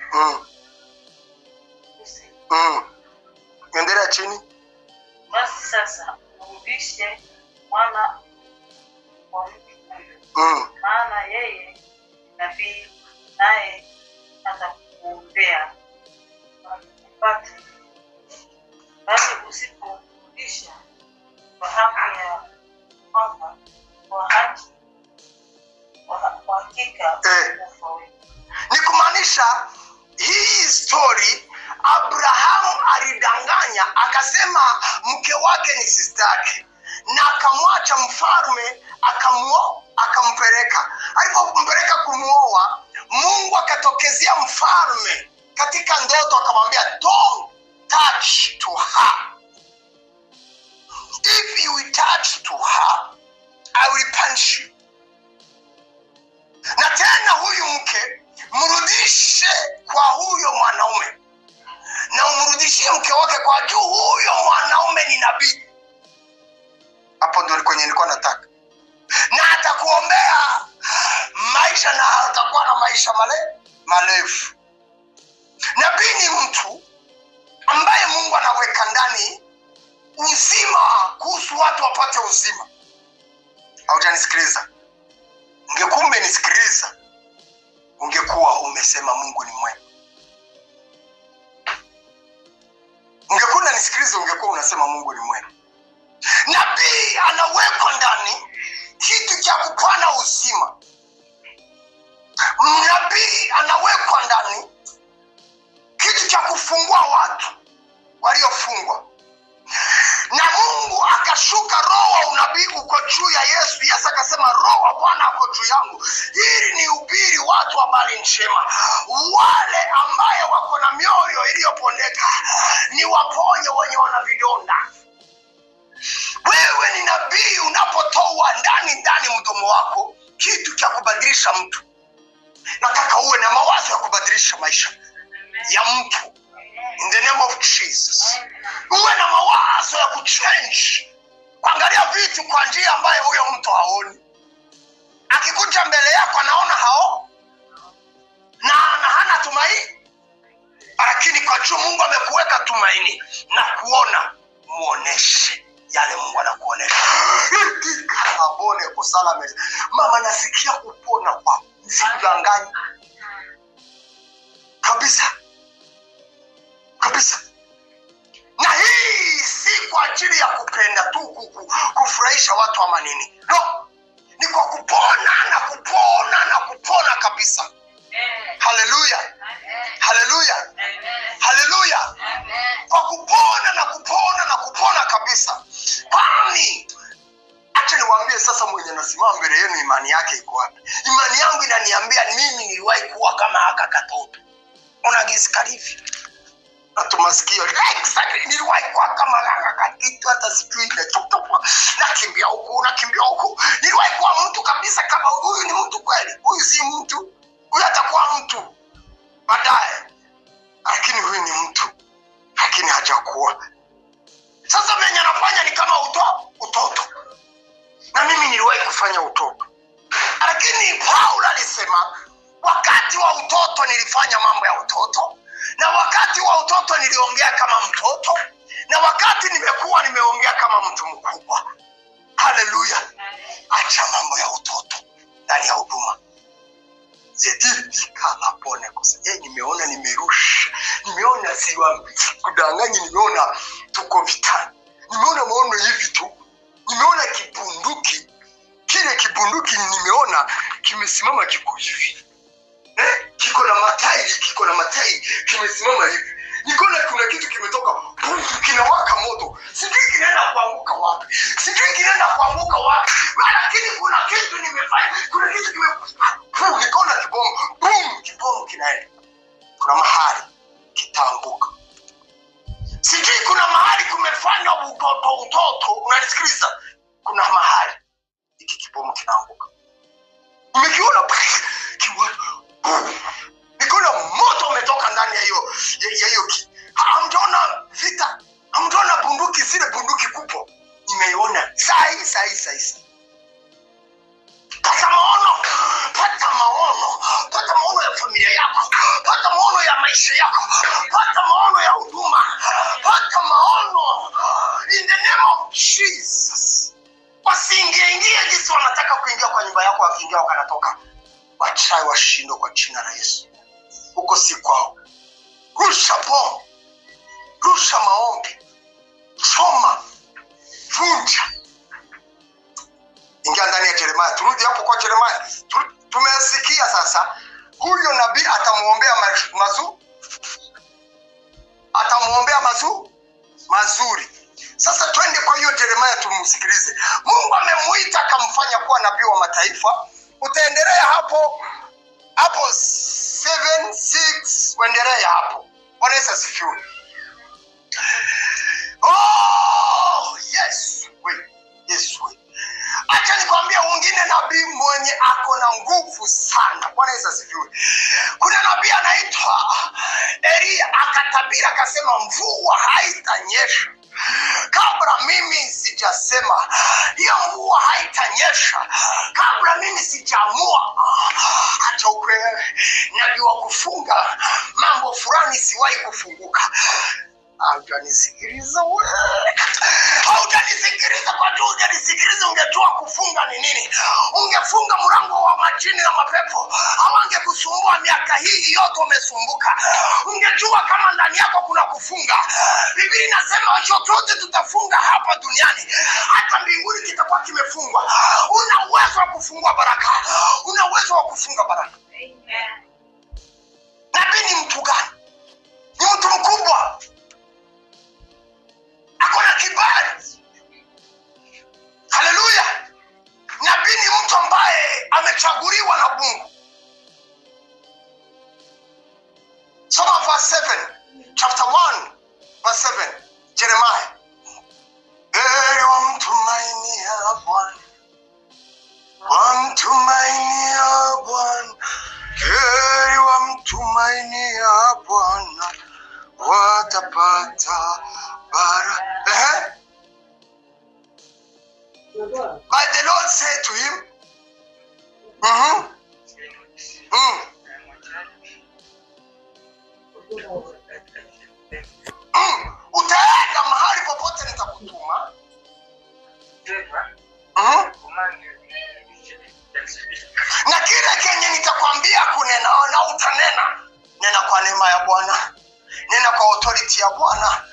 endelea chini. Basi sasa mrudishe mwana wa mtu huyo, maana yeye nabii, naye atakuombea upate. Basi usipomrudisha, fahamu ya kwamba kwa hakika utakufa wewe. Ni kumaanisha hii story, Abrahamu alidanganya akasema mke wake ni sister yake, na akamwacha mfalme akampeleka. Alipompeleka kumuoa, Mungu akatokezea mfalme katika ndoto akamwambia, don't touch to her. If you will touch to her, I will punish you. Na tena huyu mke mrudishe kwa huyo mwanaume, na umrudishie mke wake kwa juu huyo mwanaume ni nabii. Hapo ndio kwenye nilikuwa nataka. Na atakuombea maisha, na atakuwa na maisha marefu. Nabii ni mtu ambaye Mungu anaweka ndani uzima kuhusu watu wapate uzima. Haujanisikiliza? Ungekuwa umenisikiliza, ungekuwa umesema Mungu ni mwema. Ungekuwa unanisikiliza, ungekuwa unasema Mungu ni mwema. Nabii anawekwa ndani kitu cha kupana uzima. Nabii anawekwa ndani kitu cha kufungua watu waliofungwa. Na Mungu akashuka roho wa unabii uko juu ya Yesu. Yesu akasema, roho wa Bwana uko juu yangu ili nihubiri watu habari njema, wale ambaye wako na mioyo iliyopondeka, ni waponye wenye wana vidonda. Wewe ni nabii unapotoa ndani mdomo wako kitu cha kubadilisha mtu. Nataka uwe na mawazo ya kubadilisha maisha ya mtu. In the name of Jesus. Uwe na mawazo ya kuchange, kuangalia vitu kwa njia ambayo huyo mtu haoni. Akikuja mbele yako anaona na hana tumaini, lakini kwa juu Mungu amekuweka tumaini na kuona, muoneshe yale Mungu anakuonesha. Abone kwa salama. Mama, nasikia kupona kwa msikudanganya. Kabisa. Na hii si kwa ajili ya kupenda tu kufurahisha watu ama nini. No. Ni kwa kupona kabisa. Haleluya. Kwa kupona kabisa. Kwani acha niwaambie sasa, mwenye nasimama mbele yenu imani yake iko wapi? Imani yangu inaniambia mimi niliwahi kuwa kama haka katoto. Unagisikia hivi? Natumasikio. Exactly. Niliwahi kuwa kama haka katitu, hata sijui ile chotopa. Nakimbia huku. Niliwahi kuwa mtu kabisa, kama huyu ni mtu kweli. Huyu si mtu. Huyu atakuwa mtu baadaye. Lakini huyu ni mtu. Lakini hajakuwa. Sasa mwenye anafanya ni kama utoto. Na mimi niliwahi kufanya utoto. Lakini Paulo alisema, wakati wa utoto nilifanya mambo ya utoto, na wakati wa utoto niliongea kama mtoto, na wakati nimekuwa nimeongea kama mtu mkubwa. Haleluya. Acha mambo ya utoto ndani ya huduma. Nimeona nimerusha. Nimeona kudanganya, nimeona tuko vitani. Nimeona maono hivi tu. Nimeona kibunduki. Kile kibunduki nimeona kimesimama kiko hivi. kiko na matairi kimesimama hivi. Nikaona kuna kitu kimetoka, kinawaka moto. Sijui kinaenda kuanguka wapi. Lakini kuna kitu nimefanya. Kuna kitu nikaona kibomu kinaenda. Kuna mahali kitaanguka. Sijui kuna mahali kumefanya utoto. Unanisikiliza? Kuna mahali hiki kibomu kinaanguka. Nimekiona nikaona moto umetoka ndani ya hiyo hamjaona vita, hamjaona bunduki, zile bunduki kubwa. Nimeiona sai. Pata maono ya familia yako, pata maono ya maisha yako, pata maono ya huduma, pata maono in the name of Jesus. Wasiingie jinsi wanataka kuingia kwa nyumba yako, wakiingia wakanatoka. Wachai washindo kwa jina la Yesu. Huko si kwao. Rusha bomu, rusha maombi, choma, vunja. Ingia ndani ya Yeremia. Turudi hapo kwa Yeremia. Tumesikia sasa huyo nabii atamuombea mazuri. Sasa twende kwa hiyo Yeremia tumsikilize. Mungu amemuita akamfanya kuwa nabii wa mataifa. Utaendelea hapo 7:6 uendelea hapo. Bwana Yesu asifiwe. Yes. Acha nikwambie mwingine nabii mwenye ako na nguvu sana. Bwana Yesu asifiwe. Kuna nabii anaitwa Elia, akatabiri akasema mvua haitanyesha kabla mimi sijasema. Hiyo mvua haitanyesha kabla mimi sijaamua. Acha ukweli, nabii wa kufunga mambo fulani siwahi kufunguka. Haujanisikiliza wewe. Haujanisikiliza kwa juu, hujanisikiliza. Ungejua kufunga ni nini, ungefunga mlango wa majini na mapepo. Hawangekusumbua miaka hii yote umesumbuka. Ungejua kama ndani yako kuna kufunga. Biblia inasema chochote tutafunga hapa duniani, hata mbinguni kitakuwa kimefungwa. Una uwezo wa kufungua baraka. Una uwezo wa kufunga baraka. Amen. Nabii ni mtu gani? Ni mtu mkubwa. Hakuna kibali. Haleluya. Nabii ni mtu ambaye amechaguliwa na Mungu. Soma verse 7, chapter 1, verse 7, Jeremiah. Heri wamtumainia Bwana, wamtumainia Bwana. Heri wamtumainia Bwana, watapata baraka. But the Lord said to him, utaenda mahali popote nitakutuma. Na kile kenye nitakwambia kunena na utanena. Nena kwa neema ya Bwana. Nena kwa authority ya Bwana.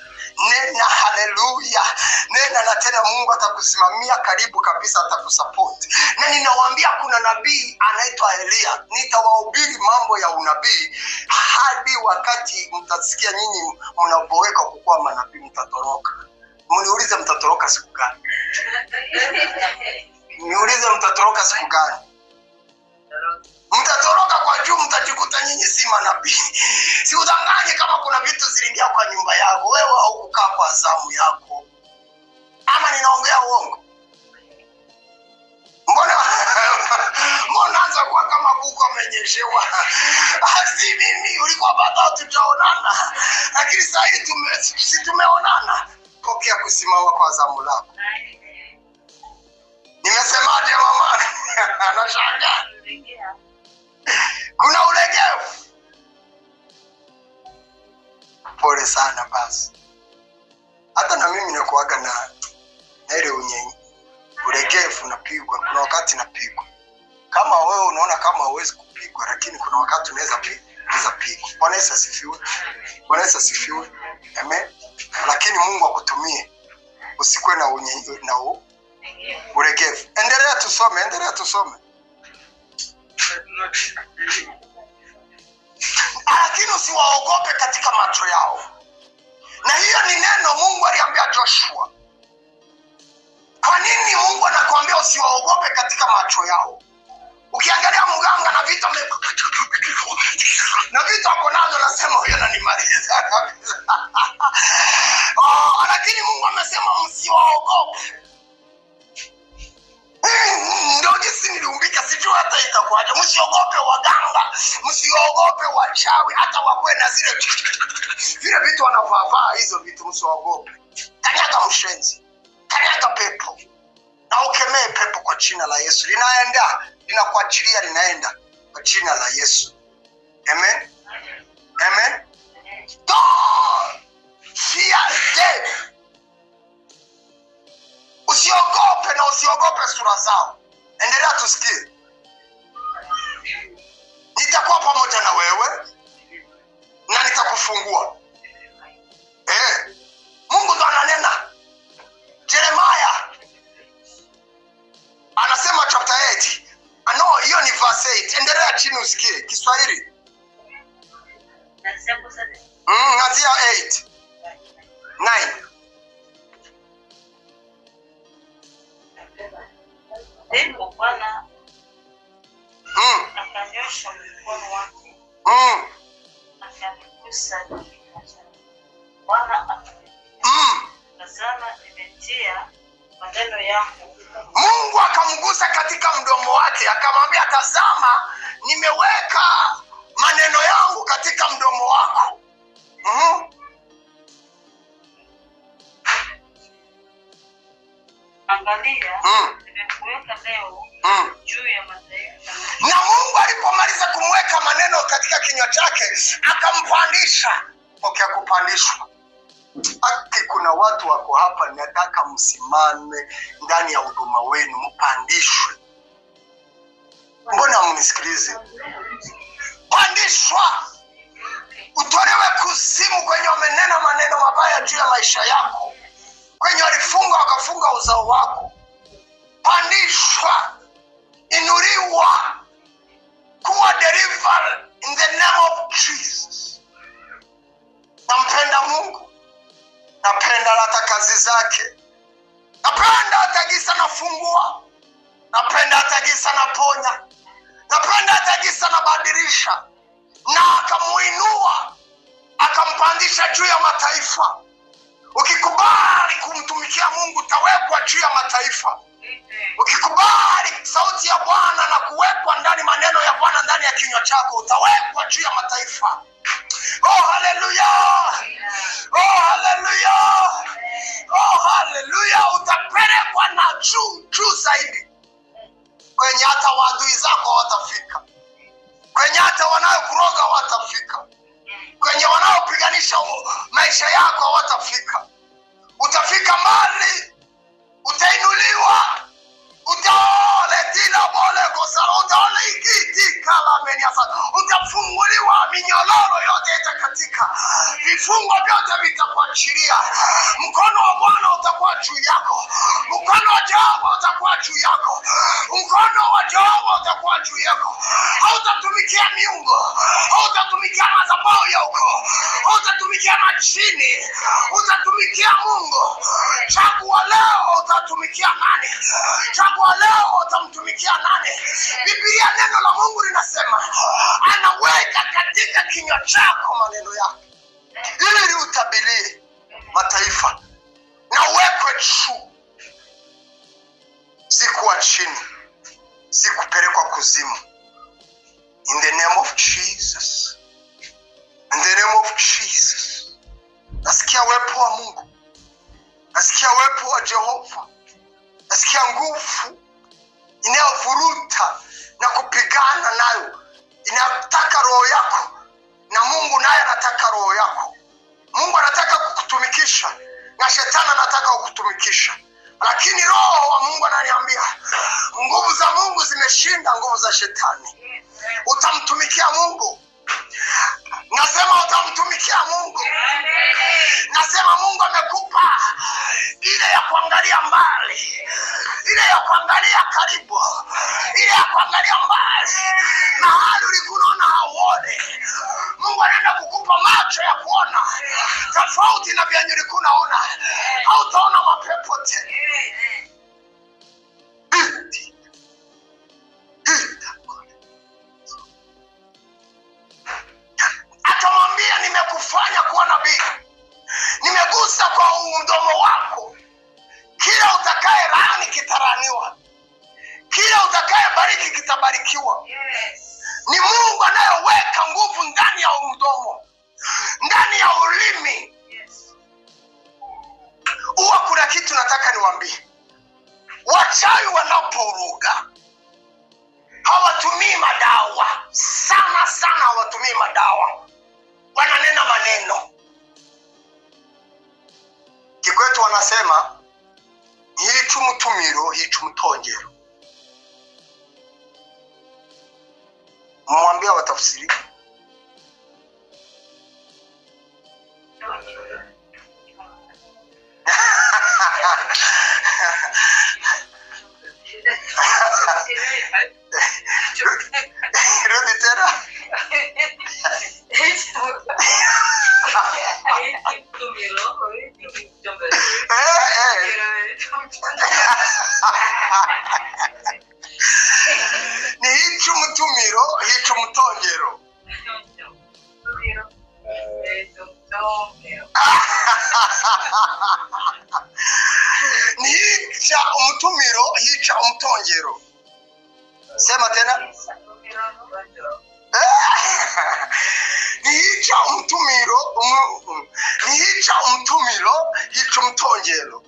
Nena haleluya. Nena na tena Mungu atakusimamia karibu kabisa, atakusupport. Na ninawaambia kuna nabii anaitwa Elia. Nitawahubiri mambo ya unabii hadi wakati mtasikia nyinyi mnaboeka kukuwa manabii mtatoroka. Mniulize mtatoroka siku gani? Niulize mtatoroka siku gani? Mtatoroka kwa juu, mtajikuta nyinyi si manabii. Si udanganye kama kuna vitu ziliingia kwa nyumba yako. Wewe haukukaa kwa zamu yako. Ama ninaongea uongo? Mbona anza kuwa kama kuku amenyeshewa? Si mimi, ulikuwa bado tutaonana. Lakini sasa hivi tumeonana. Pokea kusimama kwa zamu lako. Nimesemaje mama? Anashangaa. Kuna ulegevu. Pole sana basi. Hata na mimi nakuaga na ile ulegevu, napigwa. Kuna wakati napigwa. Kama wewe unaona kama huwezi kupigwa, lakini kuna wakati unaweza pigwa. Bwana Yesu asifiwe. Bwana Yesu asifiwe. Amen. Lakini Mungu akutumie. Usikwe na ulegevu. Endelea tusome. lakini usiwaogope katika macho yao. Na hiyo ni neno Mungu aliambia Joshua. Kwa nini Mungu anakuambia usiwaogope katika macho yao? Ukiangalia mganga na vitu ako nazo, nasema huyo ananimaliza kabisa. Lakini Mungu amesema msiwaogope. Ndio jinsi niliumbika, sijui hata itakuwaje. Msiogope waganga, msiogope wachawi, hata wakwe na vile vitu wanavaa, hizo vitu msiogope. Kanyaga mshenzi, kanyaga pepo, na ukemee pepo kwa jina la Yesu. Linaenda, linakuachilia, linaenda kwa jina la Yesu. Amen. Amen. Don't fear them. Usiogope na usiogope sura zao. Endelea tusikie. Nitakuwa pamoja na wewe na nitakufungua. Mungu ndo ananena. Jeremiah anasema chapter 8. No, hiyo ni verse 8. Endelea chini usikie Kiswahili. Anzia 8. 9. Ndipo Bwana akanyosha mkono wake akanigusa kinywa changu. Bwana akaniambia, tazama nimetia maneno yangu. Mungu akamgusa katika mdomo wake, akamwambia tazama nimeweka maneno yangu katika mdomo wako. Angalia, nimekuweka leo juu ya mataifa. Na Mungu alipomaliza kumweka maneno katika kinywa chake, akampandisha. Pokea kupandishwa. Kuna watu wako hapa, nataka msimame ndani ya huduma wenu, mpandishwe. Mbona mnisikilize? Pandishwa. Utolewe kuzimu kwenye wamenena maneno mabaya juu ya maisha yako, kwenye walifunga wakafunga uzao wako. Pandishwa, inuliwa, kuwa delivered in the name of Jesus. Nampenda Mungu, napenda hata kazi zake, napenda hata gisa nafungua, napenda hata gisa naponya, napenda hata gisa nabadilisha. Na akamuinua, akampandisha juu ya mataifa. Ukikubali kumtumikia Mungu utawekwa juu ya mataifa. Ukikubali sauti ya Bwana na kuwekwa ndani maneno ya Bwana ndani ya kinywa chako, utawekwa juu ya mataifa. Oh hallelujah. Oh hallelujah. Oh hallelujah. Utapelekwa na juu zaidi, kwenye hata maadui zako watafika, kwenye hata wanaokuroga watafika, kwenye wanaopiganisha maisha yako watafika. Utafika mbali, utainuliwa, utafunguliwa, minyororo yote itakatika, vifungo vyote vitakuachilia. Mkono wa Bwana utakuwa juu yako, mkono wa Jehova utakuwa juu yako, mkono wa Jehova utakuwa juu yako. Hautatumikia miungu, hautatumikia madhabahu ya uko, hautatumikia majini, utatumikia Mungu. Chagua leo utatumikia nani? Chagua leo utamtumikia nani? Biblia, neno la Mungu linasema anaweka katika kinywa chako maneno yake ili utabirie mataifa na uwekwe juu, si kuwa chini, si kupelekwa kuzimu. In the name of Jesus. In the name of Jesus. Nasikia uwepo wa Mungu, nasikia uwepo wa Jehova, nasikia nguvu inayovuruta na kupigana nayo, inataka roho yako, na Mungu naye anataka roho yako. Mungu anataka kukutumikisha na shetani anataka kukutumikisha, lakini roho wa Mungu ananiambia nguvu za Mungu zimeshinda nguvu za shetani. Utamtumikia Mungu. Nasema utamtumikia Mungu. Nasema Mungu amekupa ile ya kuangalia mbali, ile ya kuangalia karibu, ile ya kuangalia mbali, mahali ulikuwa unaona hauone. Mungu anaenda kukupa macho ya kuona tofauti na vyenye ulikuwa unaona. Hautaona mapepo tena. Atamwambia nimekufanya kuwa nabii. Nimegusa kwa mdomo wako. Kila utakaye laani kitaraniwa. Kila utakaye bariki kitabarikiwa. Ni Mungu anayeweka nguvu ndani ya mdomo, ndani ya ulimi. Huwa kuna kitu nataka niwaambie. Wachawi wanaporuga hawatumii madawa. Sana sana hawatumii madawa. Wananena maneno. Kikwetu wanasema hicu mutumiro hicu mutongero. Mwambia watafsiri. Rudi tena. Ni hicu mutumiro hicu mutongero. Ni hica umutumiro hica umutongero. Sema tena. Ni hica umutumiro ni hica umutumiro hica umutongero.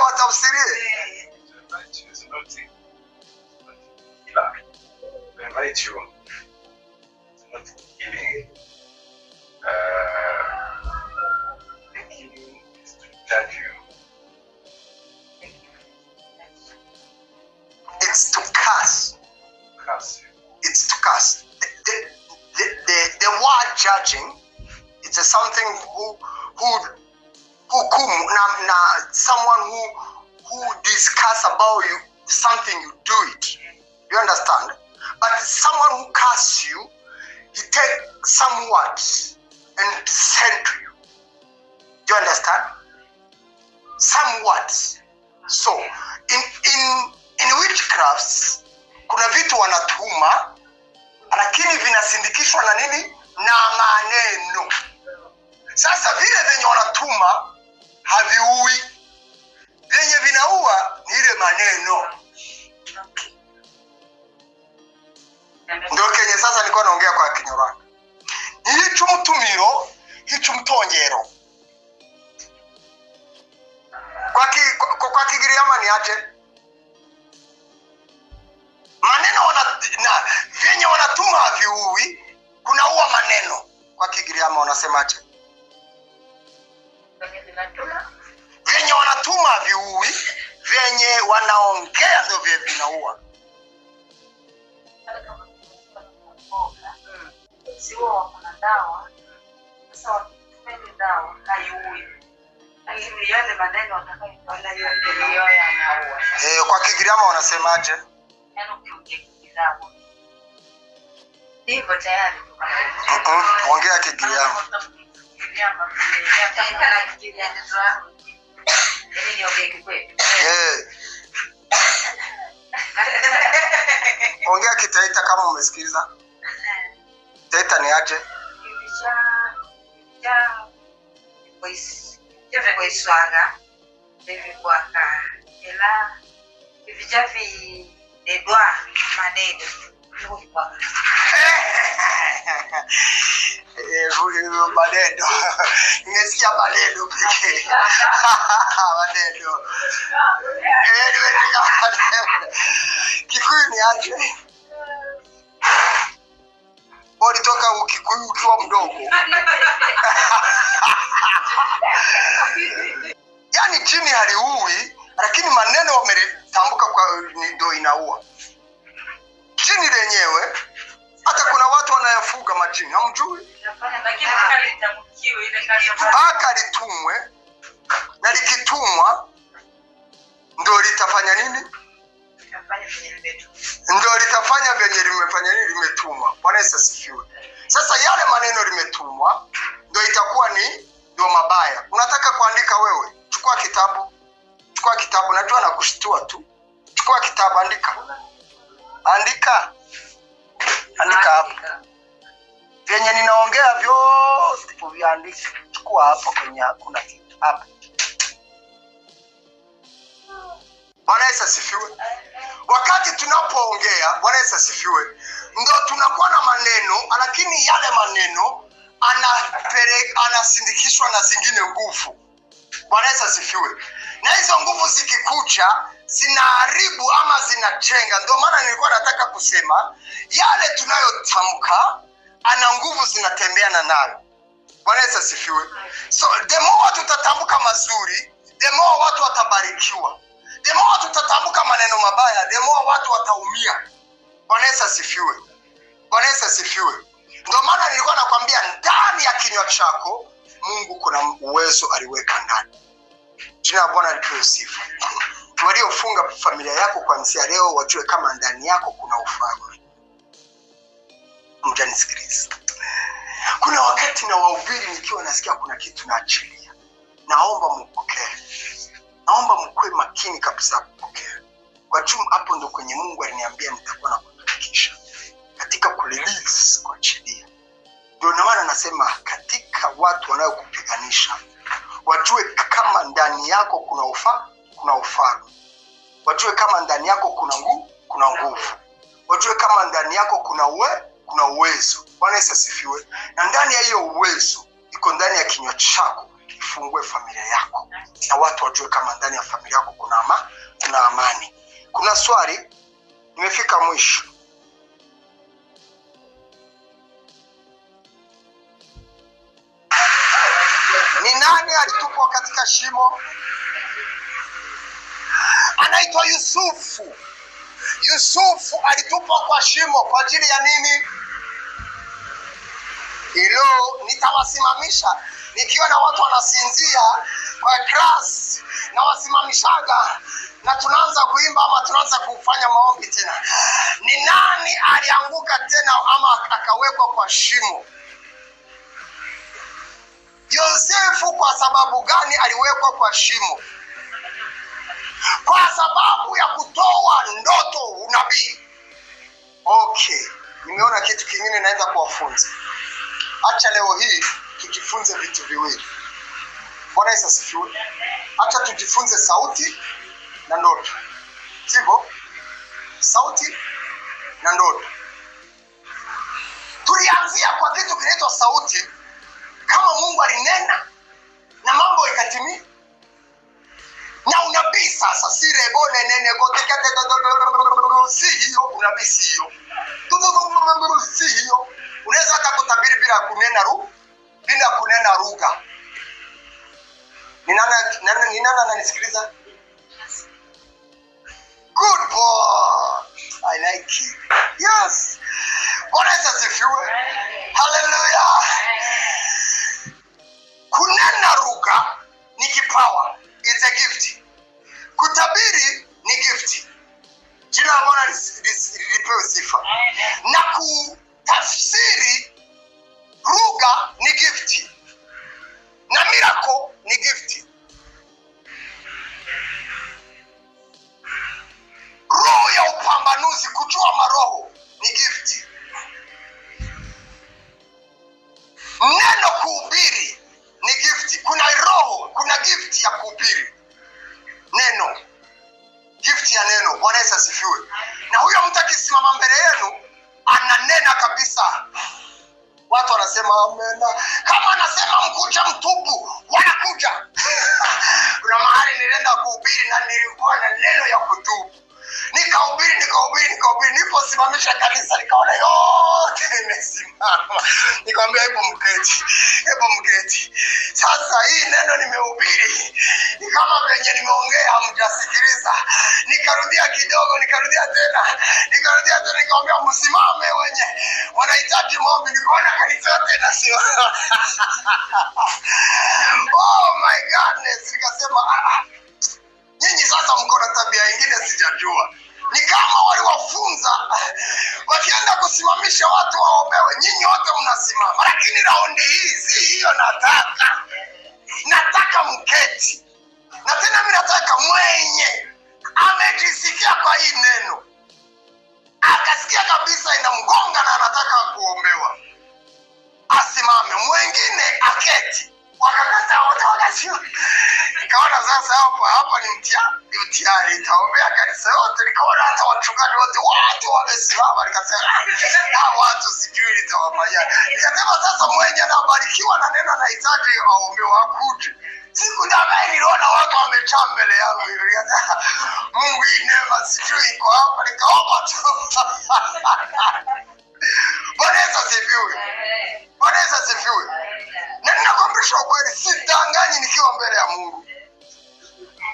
Watafsirie. It's to curse. It's to curse. The word judging, it's something who someone who discuss about you something, you do it. You understand? But someone who curses you, he take some words and send to you. You understand? Some words. So in witchcrafts kuna vitu wanatuma lakini vinasindikishwa na nini? Na maneno. Sasa vile venye wanatuma haviui. Venye vinaua ni ile maneno. Ndio kenye sasa nilikuwa naongea kwa Kinyarwanda. Hicu mutumiro hicu mutongero. Kwa Kigiriama ni aje? Maneno venye wanatuma haviui. Kuna ua maneno. Kwa Kigiriama wanasema aje? Venye wanatuma haviui. Venye wanaongea ndio vinaua. Siwa wakuna dawa. Sasa wakitumeni dawa haiui. Lakini yale maneno watakayoona hiyo yanaua. Kwa Kigiriama wanasemaje? Yaani ukiongea hivyo tayari. Ongea Kigiriama. Kigiriama kana Kigiriama ndio. Yaani niongee kikwetu. Ongea Kitaita kama umesikiliza. Taita ni aje? Kuiswaga hivi kwa ela hivi edwa maneno kwa maneno. Nimesikia maneno pekee. Maneno. Kikuyu ni aje? Ulitoka Ukikuyu ukiwa mdogo. Yaani jini haliui, lakini maneno wametambuka kwa ndio inaua. Jini lenyewe hata kuna watu wanayafuga majini, hamjui? Mpaka litumwe na likitumwa ndio litafanya nini? Ndio litafanya venye limefanya nini, limetumwa. Bwana Yesu asifiwe. Sasa yale maneno limetumwa ndio itakuwa ndio mabaya. Unataka kuandika wewe, chukua kitabu. Chukua kitabu, najua nakushtua tu. Chukua kitabu, andika. Andika hapo. Venye ninaongea vyote uviandike. Chukua hapo kwenye kuna kitu hapa. Bwana Yesu asifiwe. Wakati tunapoongea, Bwana Yesu asifiwe, ndio tunakuwa na maneno, lakini yale maneno anasindikishwa na zingine nguvu. Bwana Yesu asifiwe. Na hizo nguvu zikikucha zinaharibu ama zinachenga. Ndio maana nilikuwa nataka kusema yale tunayotamka ana nguvu zinatembeana nayo. Bwana Yesu asifiwe. So the more tutatamka mazuri, the more watu watabarikiwa. The more tutatamka maneno mabaya, the more watu wataumia. Bwana Yesu asifiwe. Bwana Yesu asifiwe. Ndio maana nilikuwa nakwambia ndani ya kinywa chako Mungu kuna uwezo aliweka ndani. Jina la Bwana lipewe sifa. Waliofunga familia yako kuanzia leo wajue kama ndani yako kuna ufalme. Mjanisikiliza. Kuna wakati na wahubiri nikiwa nasikia kuna kitu naachilia. Naomba mpokee. Naomba mkue makini kabisa kupokea. Kwa jumla hapo ndo kwenye Mungu aliniambia nitakuwa na kuhakikisha. Katika kurelease kwa chidia. Ndio maana nasema katika watu wanaokupiganisha wajue kama ndani yako kuna ufalme. Wajue kama ndani yako kuna nguvu. Wajue kama ndani yako kuna uwezo. Bwana Yesu asifiwe. Na ndani ya hiyo uwezo iko ndani ya kinywa chako. Ifungue familia yako. Na watu wajue kama ndani ya familia yako kuna amani. Kuna swali, nimefika mwisho. Ni nani alitupwa katika shimo? Anaitwa Yusufu. Yusufu alitupwa kwa shimo kwa ajili ya nini? Hilo nitawasimamisha. Nikiona watu wanasinzia kwa class na wasimamishaga na tunaanza kuimba ama tunaanza kufanya maombi tena. Ni nani alianguka tena ama akawekwa kwa shimo? Yosefu kwa sababu gani aliwekwa kwa shimo? Kwa sababu ya kutoa ndoto, unabii. Okay, nimeona kitu kingine naenda kuwafunza. Acha leo hii tujifunze vitu viwili. Bwana Yesu asifiwe. Acha tujifunze sauti na ndoto. Sivyo? Sauti na ndoto. Tulianzia kwa kitu kinaitwa sauti. Kama Mungu alinena na mambo ikatimia. Na unabii sasa sire bone nene kotekate si hiyo unabii si hiyo. Si hiyo. Unaweza hata kutabiri bila kunena lugha. Ni nani ananisikiliza? Good boy. I like it. Yes. Bwana Yesu asifiwe. Hallelujah. Kunena lugha ni kipawa. It's a gift. Kutabiri ni gift. Jina la Bwana lipewe sifa. Na kutafsiri lugha ni gift. Na miracle ni gift. Roho ya upambanuzi, kujua maroho ni gift. Neno kuhubiri ni gift. Kuna roho, kuna gift ya kuhubiri neno. Gift ya neno. Bwana Yesu asifiwe. Na huyo mtu akisimama mbele yenu ananena kabisa. Watu wanasema amen. Kama anasema mkuja mtupu, wanakuja. Kuna mahali nilienda kuhubiri na nilikuwa na neno ya kutubu. Nikahubiri. Nipo kusimamisha kanisa, nikaona yote imesimama. Nikamwambia hebu mketi. Sasa hii neno nimehubiri, ni kama venye nimeongea hamjasikiliza. Nikarudia kidogo, nikarudia tena, nikamwambia msimame wenye wanahitaji maombi. Nikaona kanisa yote inasimama. Oh my goodness, nikasema nyinyi sasa mko na tabia nyingine sijajua. Ni kama waliwafunza wakienda kusimamisha watu waombewe, nyinyi wote mnasimama. Lakini raundi hii si hiyo nataka mketi. Na tena mimi nataka mwenye amejisikia kwa hii neno, akasikia kabisa inamgonga na anataka kuombewa, asimame, mwingine aketi. Wakakata wote wakasio. Nikaona sasa hapa ni mtihani, itaombea kanisa yote. Nikaona hata wachungaji wote wamesimama. Nikasema hawa watu sijui nitawafanya. Nikasema sasa mwenye anabarikiwa na neno anahitaji aombewe akuje. Siku nyingine niliona watu wamejaa mbele yangu. Nikasema Mungu hii neema sijui iko hapa. Nikaomba tu. Bwana Yesu asifiwe. Na ninakwambia ukweli, sidanganyi nikiwa mbele ya Mungu.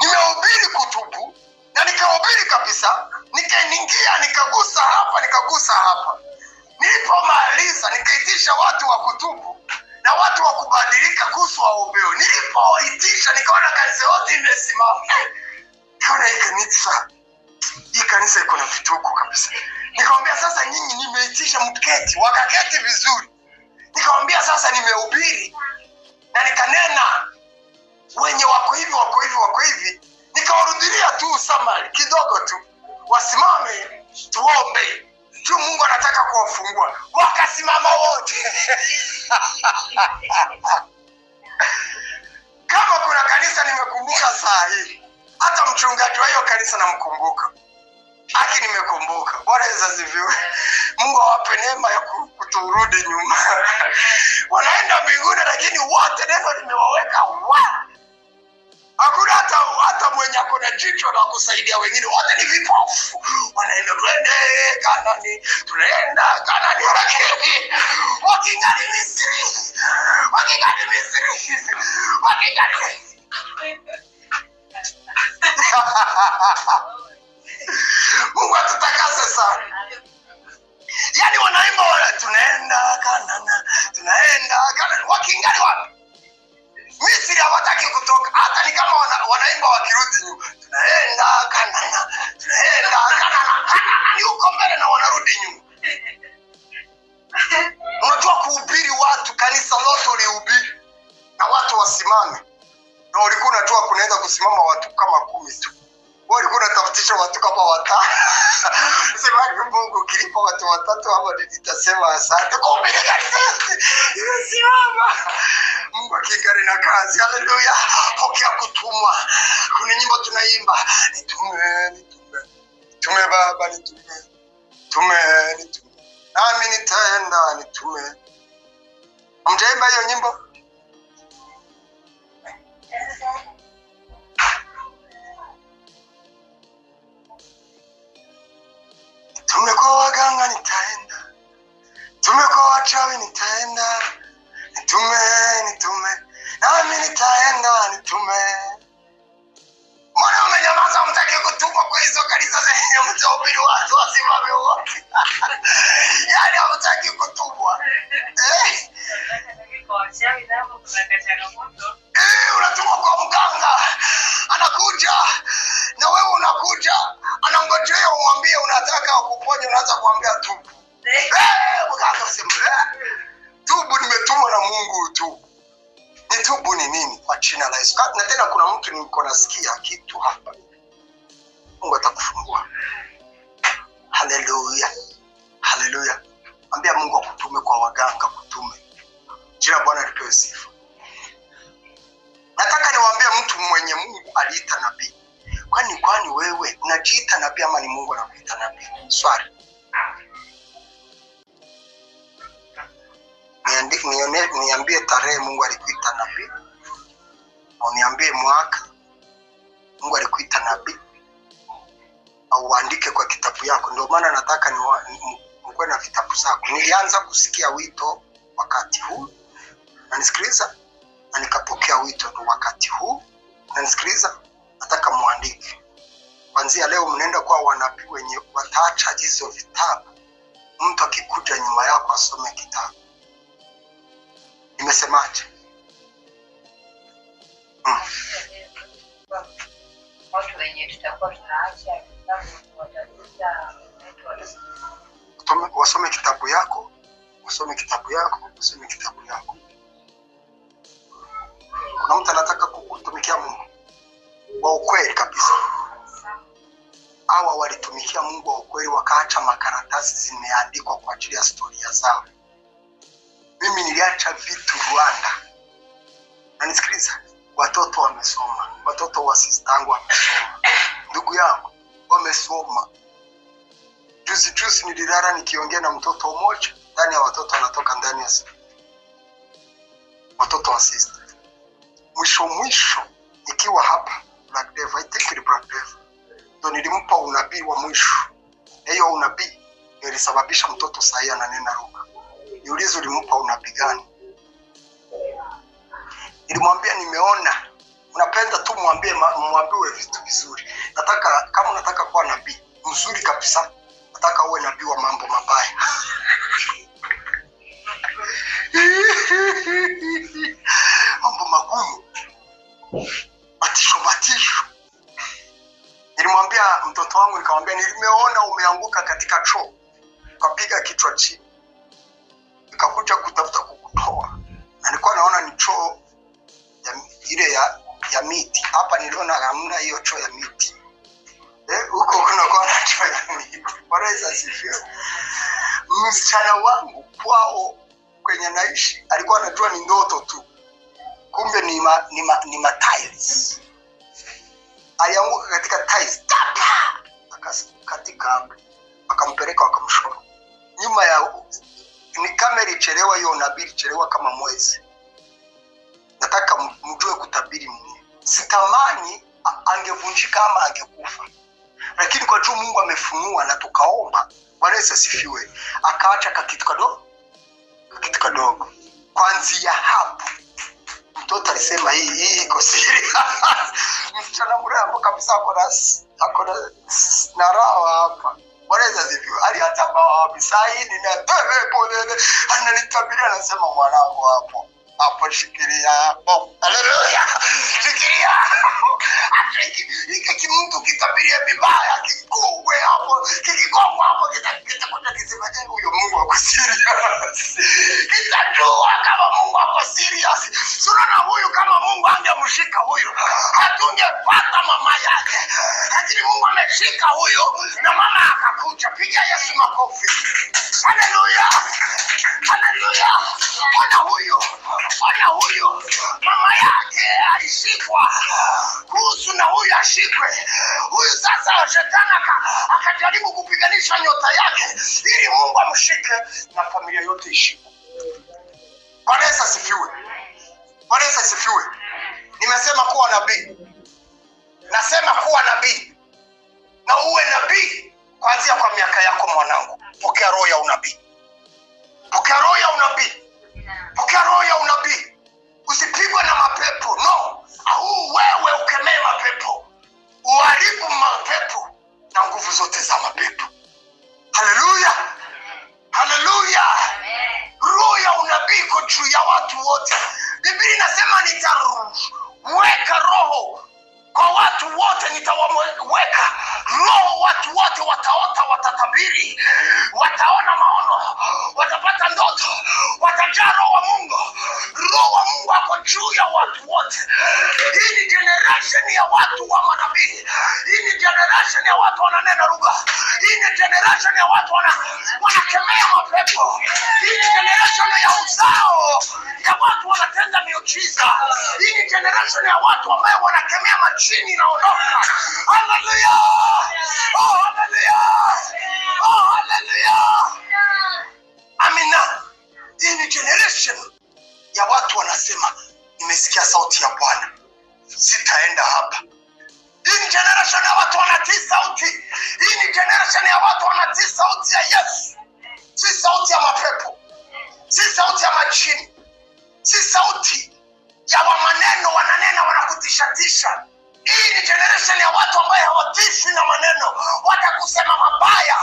Nimehubiri kutubu na nikahubiri kabisa, nikaingia nikagusa hapa. Nilipomaliza nikaitisha watu wa kutubu na watu wa kubadilika kuhusu waombewe. Nilipoitisha nikaona kanisa yote imesimama. Nikaona hii kanisa iko na vituko kabisa. Nikamwambia sasa nyinyi nimeitisha mketi, wakaketi vizuri. Nikamwambia sasa nimehubiri na nikanena wenye wako hivi. Nikawarudilia tu summary kidogo tu. Wasimame tuombe. Tu Mungu anataka kuwafungua. Wakasimama wote. Kama kuna kanisa nimekumbuka saa hii, hata mchungaji wa hiyo kanisa namkumbuka. Nimekumbuka. Bwana Yesu asifiwe. Mungu awape neema ya kuturudi nyuma. Wanaenda mbinguni lakini wote neno limewaweka hakuna hata mwenye akona jicho la kusaidia wengine, wote ni vipofu. Wanaenda tunaenda Kanani lakini wakingali Misri. Mungu atutakase sana. Yaani wanaimba tunaenda Kanani wakingali wapi? Misri hawataki kutoka. Hata ni kama wanaimba wakirudi nyuma. Tunaenda Kanani. Ni uko mbele na wanarudi nyuma. Unajua kuhubiri watu, kanisa lote ulihubiri na watu wasimame. Na ulikuwa unajua kunaweza kusimama watu kama 10 tu. Ulikuwa unatafutisha watu kama 5. Sema Mungu kilipa watu 3 hapa nitasema asante. Kumbe kanisa imesimama. Mungu akingari na kazi. Haleluya. Pokea kutumwa. Kuna nyimbo tunaimba. Nitume Baba, nitume. Nami nitaenda nitume. Mtaimba hiyo nyimbo? Tume kwa waganga nitaenda. Tume kwa wachawi nitaenda. Nitume. Nami nitaenda nitume. Mbona umenyamaza, mtaki kutumwa kwa hizo kanisa zenye mtahubiri watu wasimame wote? Yaani hamtaki kutumwa. Unatumwa kwa mganga. Anakuja na wewe unakuja, anangojea umwambie unataka kuponya, unaanza kuambia tubu. Mganga anasema tubu, nimetumwa na Mungu tu. Nitubu ni nini? Kwa jina la Yesu. Na tena kuna mtu niko nasikia kitu hapa. Mungu atakufungua. Haleluya. Ambia Mungu akutume kwa waganga, kutume. Jina Bwana lipewe sifa. Nataka niwaambie mtu mwenye Mungu aliita nabii. Kwani wewe unajiita nabii ama ni Mungu anakuita nabii? Swali. Niambie tarehe Mungu alikuita nabii. Niambie mwaka Mungu alikuita nabii. au uandike kwa kitabu yako. Ndio maana nataka mkuwe na vitabu zako. Nilianza kusikia wito wakati huu, nanisikiliza, na nikapokea wito wakati huu, nanisikiliza. Nataka muandike. Kuanzia leo mnaenda kwa wanabii wenye wataacha hizo vitabu. Mtu akikuja nyuma yako asome kitabu. Nimesemaje? Watu wenye tutakuwa tunaacha vitabu watakuja wasome kitabu yako, wasome kitabu yako, wasome kitabu yako. Kuna mtu anataka kutumikia Mungu wa ukweli kabisa. Hawa walitumikia Mungu wa ukweli, wakaacha makaratasi zimeandikwa kwa ajili ya historia zao. Mimi niliacha vitu Rwanda. Na nisikiliza, watoto wamesoma, watoto wa sistangu wamesoma, ndugu yangu wamesoma. Juzi nililala nikiongea na mtoto mmoja, ndani ya watoto anatoka ndani ya watoto wa sister. Mwisho nikiwa hapa Black Devil, I think ni Black Devil, ndio nilimpa unabii wa mwisho. Hiyo unabii ilisababisha mtoto sahi ananena lugha. Niulize ulimpa unabii gani? Nilimwambia nimeona. Unapenda tu muambiwe vitu vizuri. Nataka kama unataka kuwa nabii mzuri kabisa, nataka uwe nabii wa mambo mabaya. Mambo magumu. Batisho. Nilimwambia mtoto wangu, nikamwambia nimeona umeanguka katika choo, ukapiga kichwa chini, nikakuja kutafuta kukutoa. Na nilikuwa naona ni choo ile ya miti. Hapa niliona hamna hiyo choo ya miti. Huko kuna kwa choo ya miti. Bwana asifiwe. Msichana wangu kwao kwenye naishi alikuwa anajua ni ndoto tu. Kumbe ni tiles. Alianguka katika tiles. Katika akampeleka wakamshona. Nyuma ya ni kamera ichelewa, hiyo nabii ichelewa kama mwezi. Nataka mjue kutabiri mwenyewe. Sitamani angevunjika ama angekufa. Lakini kwa juu Mungu amefunua na tukaomba, Bwana asifiwe, akaacha kitu kadogo. Kuanzia hapo mtoto alisema hii iko serious. Msichana mrembo kabisa akona narawa hapa. Bwana asifiwe. Hata baba bisaini na pole ananitabiria, anasema mwanangu hapo shikilia hapo. Haleluya. Shikilia. Hiki mtu kitabiria vibaya, kikugwe hapo, kikigongwa hapo kitakuja kisema huyo Mungu ako serious. Kitajua kama Mungu ako serious. Sura na huyu kama Mungu angemshika huyu, hatungepata mama yake. Lakini Mungu ameshika huyu na mama akakuja. Piga Yesu makofi. Haleluya. Ona huyu mama yake alishikwa, kuhusu na huyu ashikwe. Huyu sasa shetani akajaribu kupiganisha nyota yake ili Mungu amshike na familia yote ishikwe. Bwana asifiwe. Bwana asifiwe. Nimesema kuwa nabii. Nasema kuwa nabii. Na uwe nabii kuanzia kwa miaka yako mwanangu. Pokea roho ya unabii. Pokea roho ya unabii. Pokea roho ya unabii. Usipigwe na mapepo. No. Au wewe ukemee mapepo. Uharibu mapepo na nguvu zote za mapepo. Haleluya. Haleluya. Roho ya unabii iko juu ya watu wote. Biblia inasema nitaweka roho kwa watu wote, nitawaweka roho. Watu wote wataota, watatabiri, wataona maono, watapata ndoto, watajaa roho wa Mungu. Roho wa Mungu ako juu ya watu wote. Hii ni generation ya watu wa manabii. Hii ni generation ya watu wananena lugha. Hii ni generation ya watu wanakemea mapepo. Hii ni generation ya uzao ya watu wanatenda miujiza. Hii ni generation ya watu ambao wanakemea majini na ondoka. Haleluya. Oh haleluya. Oh haleluya. Amina. Hii ni generation ya watu wanasema nimesikia sauti ya Bwana, sitaenda hapa. Hii ni generation ya watu wanatii sauti. Hii watu wanatii sauti ya Yesu, si sauti ya mapepo, si sauti ya majini, si sauti ya maneno wananena wanakutishatisha. Hii ni generation ya watu ambaye hawatishwi na maneno. Watakusema mabaya,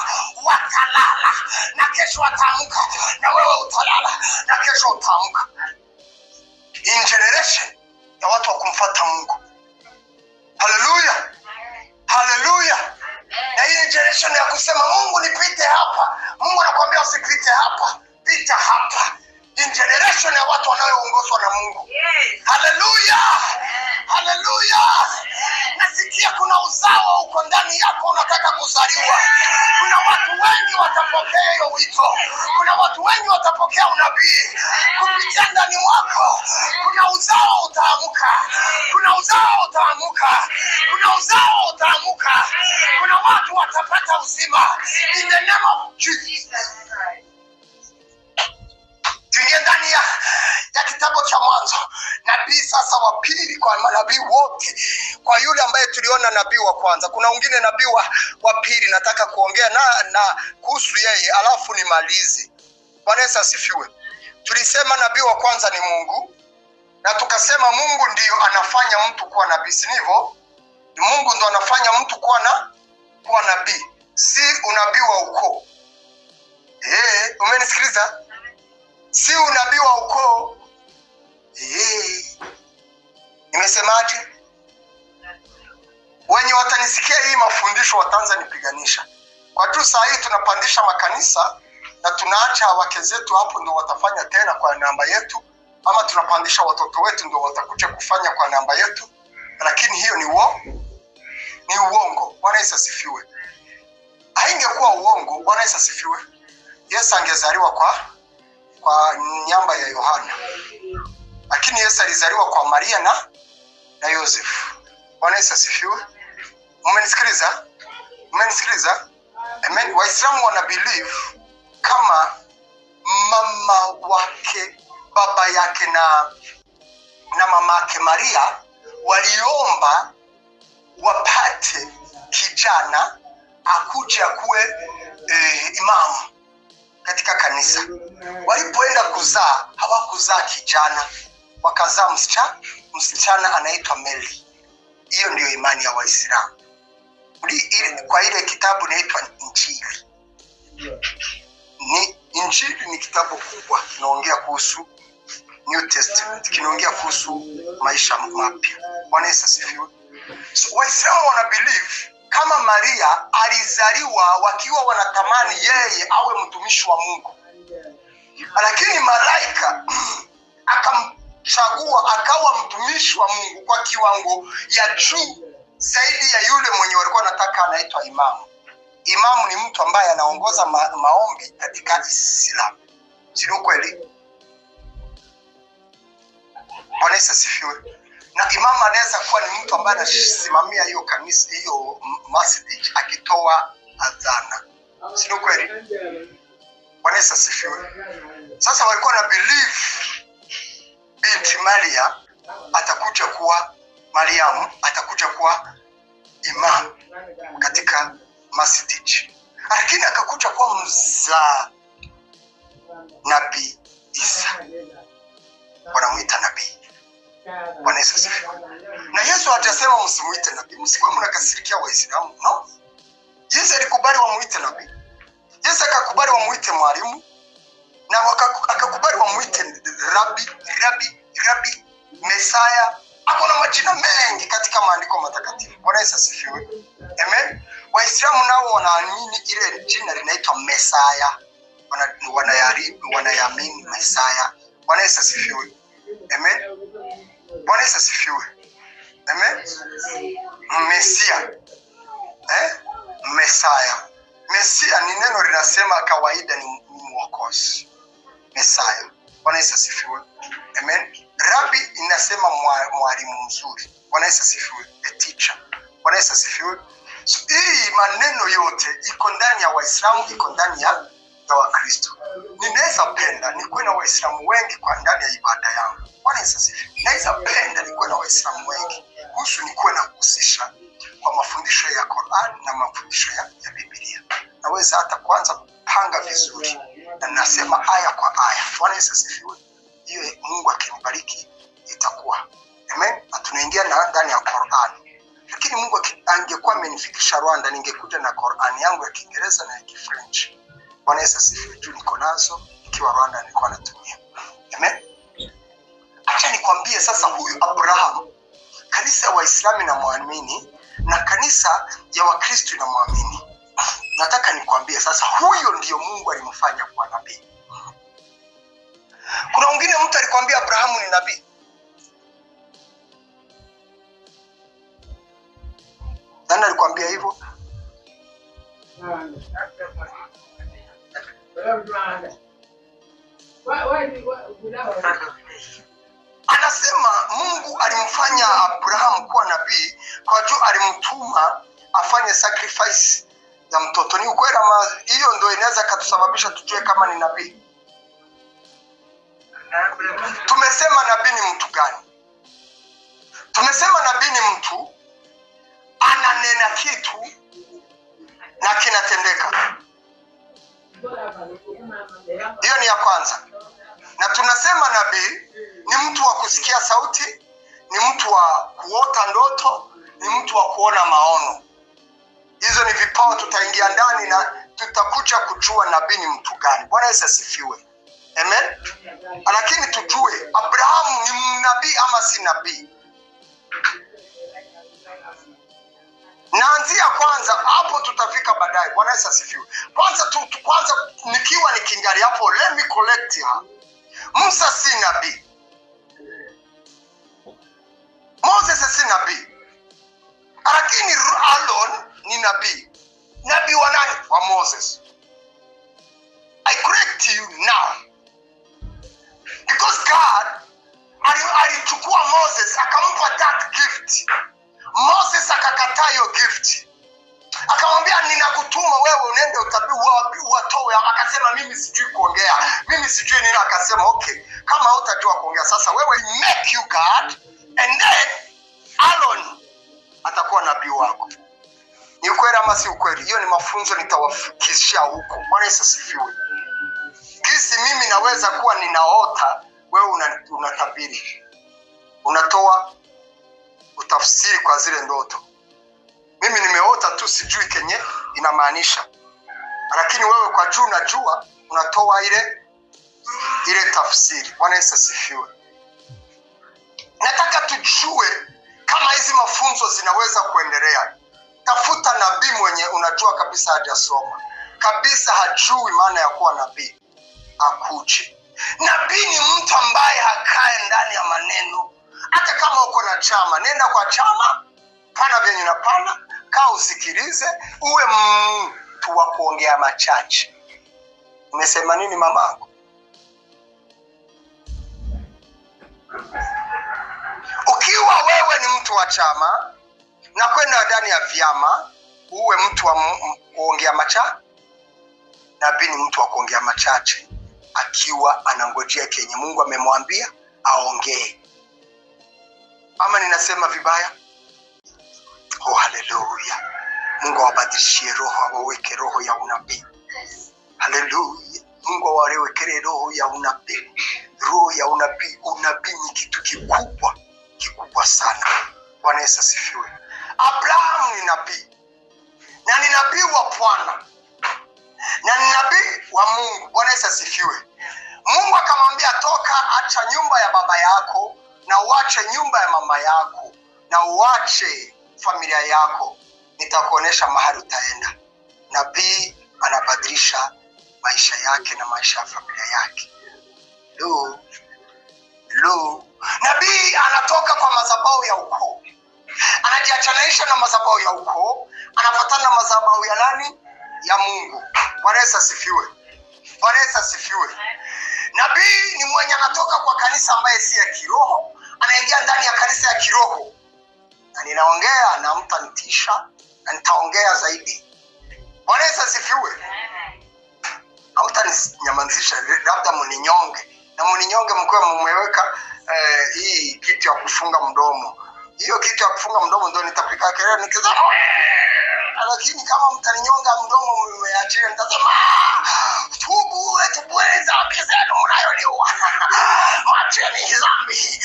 watalala na kesho wataamka, na wewe utalala na kesho utaamka. Hii generation ya watu wa kumfuata Mungu. Haleluya, haleluya. Na hii generation ya kusema Mungu nipite hapa. Mungu anakuambia usipite hapa, pita hapa. In generation ya watu wanaoongozwa na Mungu. Haleluya, haleluya. Nasikia kuna uzao uko ndani yako unataka kuzaliwa. Kuna watu wengi watapokea hiyo wito. Kuna watu wengi watapokea unabii kupitia ndani mwako. Kuna uzao utaamka. Kuna uzao utaamka. Kuna uzao utaamka. Kuna watu watapata uzima in the name of Jesus. Tuingie ndani ya kitabu cha Mwanzo. Nabii sasa wa pili kwa manabii wote. Kwa yule ambaye tuliona nabii wa kwanza, kuna mwingine nabii wa pili nataka kuongea na kuhusu yeye, alafu nimalize. Bwana Yesu asifiwe. Tulisema nabii wa kwanza ni Mungu, na tukasema Mungu ndio anafanya mtu kuwa nabii, si ndivyo? Mungu ndio anafanya mtu kuwa nabii, si unabii wa ukoo. Umenisikiliza? Si unabii wa ukoo. Nimesemaje? Wenye watanisikia hii mafundisho wataanza nipiganisha. Kwa tu saa hii tunapandisha makanisa na tunaacha wake zetu hapo ndio watafanya tena kwa namba yetu, ama tunapandisha watoto wetu ndio watakuja kufanya kwa namba yetu. Lakini hiyo ni uongo. Bwana Yesu asifiwe. Haingekuwa uongo, Bwana Yesu asifiwe, Yesu angezaliwa kwa nyamba ya Yohana. Lakini Yesu alizaliwa kwa Maria na Yosefu. Bwana Yesu asifiwe. Mmenisikiliza? Amen. Waislamu wana believe kama mama wake, baba yake na mama yake Maria waliomba wapate kijana akuje akuwe imamu katika kanisa. Walipoenda kuzaa, hawakuzaa kijana, wakazaa msichana anaitwa Mary. Hiyo ndio imani ya Waislamu. Kwa ile kitabu inaitwa Injili. Injili ni kitabu kubwa, kinaongea kuhusu New Testament, kinaongea kuhusu maisha mapya. Bwana Yesu asifiwe. So Waislamu wana believe kama Maria alizaliwa wakiwa wanatamani yeye awe mtumishi wa Mungu, lakini malaika akamchagua akawa mtumishi wa Mungu kwa kiwango ya juu zaidi ya yule mwenye walikuwa wanataka, anaitwa imamu. Imamu ni mtu ambaye anaongoza maombi katika Islam. Sio kweli? Bwana Yesu asifiwe. Na imamu anaweza kuwa ni mtu ambaye anasimamia hiyo kanisa, hiyo masjid, akitoa adhana. Sio kweli? Bwana Yesu asifiwe. Sasa walikuwa na believe binti Maria atakuja kuwa Mariamu, atakuja kuwa imam katika masjid. Lakini akakuja kuwa mzaa Nabii Isa. Wanamuita nabii. Bwana Yesu asifiwe. Na Yesu hajasema msimuite nabii. Msikuwe mnakasirikia Waislamu. No. Yesu alikubali wamuite nabii. Yesu akakubali wamuite mwalimu, na akakubali wamuite rabi, Mesaya. Hakuna majina mengi katika maandiko matakatifu. Bwana Yesu asifiwe. Amen. Waislamu nao wanaamini ile jina linaitwa Mesaya. Wanayamini Mesaya. Bwana Yesu asifiwe. Amen. Bwana Yesu asifiwe. Amen. Mesia. Mesaya. Mesia ni neno linasema kawaida ni mwokozi. Mesaya. Bwana Yesu asifiwe. Amen. Rabbi inasema mwalimu mzuri. Bwana Yesu asifiwe. A teacher. Bwana Yesu asifiwe. So, hii maneno yote iko ndani ya Waislamu, iko ndani ya Wakristo. Ninaweza penda nikuwe na Waislamu wengi kwa ndani ya ibada yangu. Bwana Yesu asifiwe. Naweza penda nikuwe na Waislamu wengi. Kuhusu nikuwe na kuhusisha kwa mafundisho ya Qur'an na mafundisho ya Biblia. Naweza hata kwanza kupanga vizuri na nasema aya kwa aya. Bwana Yesu asifiwe. Hiyo Mungu akinibariki itakuwa. Amen. Na tunaingia ndani ya Qur'an. Lakini Mungu angekuwa amenifikisha Rwanda, ningekuja na Qur'an yangu ya Kiingereza na ya Kifrench. Bwana Yesu asifiwe. Juu niko nazo, ikiwa Rwanda nilikuwa natumia. Amen. Acha nikwambie sasa, huyu Abraham, kanisa ya Waislamu na muamini na kanisa ya Wakristo na muamini. Nataka nikwambie sasa, huyo ndio Mungu alimfanya kuwa nabii. Kuna wengine mtu alikwambia Abrahamu ni nabii. Nani alikwambia hivyo? Anasema Mungu alimfanya Abraham kuwa nabii kwa juu alimtuma afanye sacrifice ya mtoto. Ni ukweli ama hiyo ndio inaweza katusababisha tujue kama ni nabii? Tumesema nabii ni mtu gani? Tumesema nabii ni mtu ananena kitu na kinatendeka. Hiyo ni ya kwanza. Na tunasema nabii ni mtu wa kusikia sauti, ni mtu wa kuota ndoto, ni mtu wa kuona maono. Hizo ni vipawa, tutaingia ndani na tutakuja kujua nabii ni mtu gani. Bwana Yesu asifiwe. Amen. Lakini tujue Abrahamu ni nabii ama si nabii. Naanzia kwanza, hapo tutafika baadaye. Bwana Yesu asifiwe. Kwanza nikiwa nikingali hapo, let me collect her. Musa si nabii. Moses si nabii. Lakini Aaron ni nabii. Nabii wa nani? Wa Moses. I correct you now. Because God alichukua Moses akampa that gift. Moses akakataa hiyo gift. Akamwambia ninakutuma wewe unaende utabii watoe. Akasema mimi sijui kuongea. Mimi sijui nini. Akasema okay, kama hutajua kuongea sasa wewe make you God and then Aaron atakuwa nabii wako. Ni ukweli ama si ukweli? Hiyo ni mafunzo nitawafikishia huko. Bwana Yesu asifiwe. Kisi mimi naweza kuwa ninaota, wewe unatabiri. Unatoa utafsiri kwa zile ndoto. Mimi nimeota tu sijui kenye inamaanisha. Lakini wewe kwa juu unajua, unatoa ile tafsiri. Bwana Yesu asifiwe. Nataka tujue kama hizi mafunzo zinaweza kuendelea. Tafuta nabii mwenye unajua kabisa hajasoma, kabisa hajui maana ya kuwa nabii, akuje. Nabii ni mtu ambaye hakae ndani ya maneno. Hata kama uko na chama, nenda kwa chama, pana vyenye unapana, kaa usikilize, uwe mtu wa kuongea machache. Umesema nini mamangu? Ukiwa wewe ni mtu wa chama na kwenda ndani ya vyama, uwe mtu wa kuongea machache. Nabii ni mtu wa kuongea machache, akiwa anangojea kenye Mungu amemwambia aongee. Ama ninasema vibaya? Oh, haleluya. Mungu awabadilishie roho, awaweke roho ya unabii. Haleluya. Mungu awaweke roho ya unabii. Roho ya unabii. Unabii ni kitu kikubwa sana. Bwana Yesu asifiwe. Abraham ni nabii. Na ni nabii wa Bwana. Na ni nabii wa Mungu. Bwana Yesu asifiwe. Mungu akamwambia toka, acha nyumba ya baba yako na uache nyumba ya mama yako na uache familia yako, nitakuonesha mahali utaenda. Nabii anabadilisha maisha yake na maisha ya familia yake. Nabii anatoka kwa madhabahu ya ukoo, anajiachanaisha na madhabahu ya ukoo, anafuatana na madhabahu ya nani? Ya Mungu. Bwana Yesu asifiwe. Bwana Yesu asifiwe. Nabii ni mwenye anatoka kwa kanisa ambaye si ya kiroho, anaingia ndani ya kanisa ya kiroho. Na ninaongea na mtanitisha na nitaongea zaidi. Bwana Yesu asifiwe. Hamtaninyamazisha, labda mninyonge. Na mninyonge mkiwa mmeweka hii kitu ya kufunga mdomo. Hiyo kitu ya kufunga mdomo ndio nitapiga kelele nikisema, lakini kama mtaninyonga mdomo mmeachia nitasema tubu etubweza kizenu mnayoliwa. Mwacheni dhambi.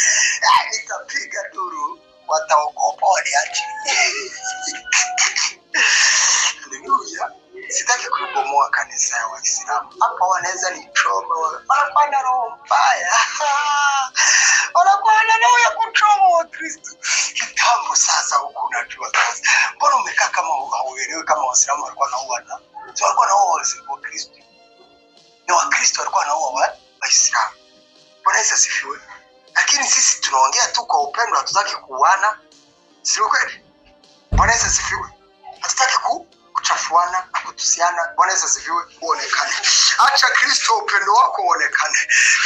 Nitapiga duru, wataogopa waniache. Haleluya. Sitaki kubomoa kanisa ya Waislamu. Hapa wanaweza nichoma, wanakuwa na roho mbaya. Wanakuwa na roho ya kuchoma Wakristo. Kitambo sasa huku unajua kazi. Mbona umekaa kama hauelewi kama Waislamu walikuwa wanaua na? Sio walikuwa wanaua Wakristo. Ni Wakristo walikuwa wanaua Waislamu. Bwana Yesu asifiwe. Lakini sisi tunaongea tu kwa upendo, hatutaki kuuana. Sio kweli? Bwana Yesu asifiwe. Hatutaki kuchafuana na kutusiana. Bwana Yesu asifiwe. Uonekane. Acha Kristo upendo wako uonekane.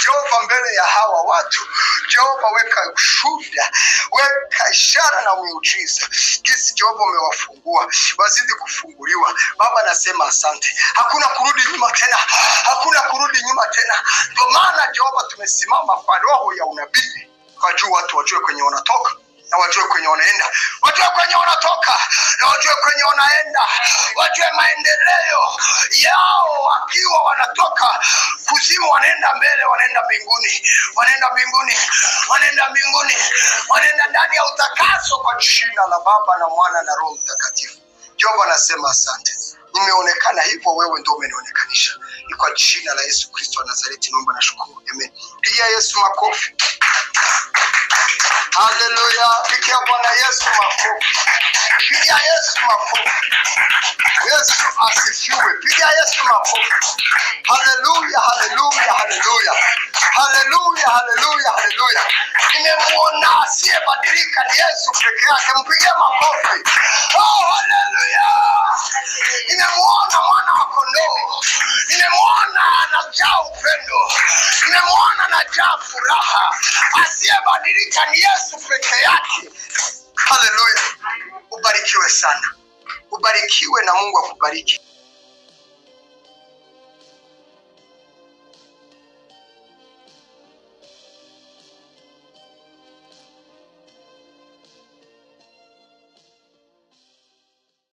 Jehova mbele ya hawa watu. Jehova weka ushuhuda, weka ishara na miujiza. Kisi Jehova umewafungua, wazidi kufunguliwa. Baba nasema asante. Hakuna kurudi nyuma tena. Hakuna kurudi nyuma tena. Ndio maana Jehova tumesimama kwa roho ya unabii. Kwa juu watu wajue kwenye wanatoka na wajue kwenye wanaenda, wajue kwenye wanatoka na wajue kwenye wanaenda, wajue maendeleo yao wakiwa wanatoka kuzimu wanaenda mbele, wanaenda mbinguni, wanaenda mbinguni, wanaenda mbinguni, wanaenda ndani ya utakaso kwa jina la Baba na Mwana na Roho Mtakatifu. Jehova nasema asante. Nimeonekana hivyo, wewe ndio umenionekanisha. Ni kwa jina la Yesu Kristo wa Nazareti naomba na shukuru. Amen. Pigia Yesu makofi. Haleluya. Pigia Bwana Yesu makofi. Pigia Yesu makofi. Yesu asifiwe. Pigia Yesu makofi. Haleluya, haleluya, haleluya. Haleluya, haleluya, haleluya. Nimemuona asiyebadilika ni Yesu peke yake. Mpigie makofi. Oh, haleluya. Nimemuona mwana wa kondoo. Nimemuona anajaa upendo. Nimemuona anajaa furaha. Asiyebadilika ni Yesu peke yake. Haleluya. Ubarikiwe sana. Ubarikiwe na Mungu akubariki.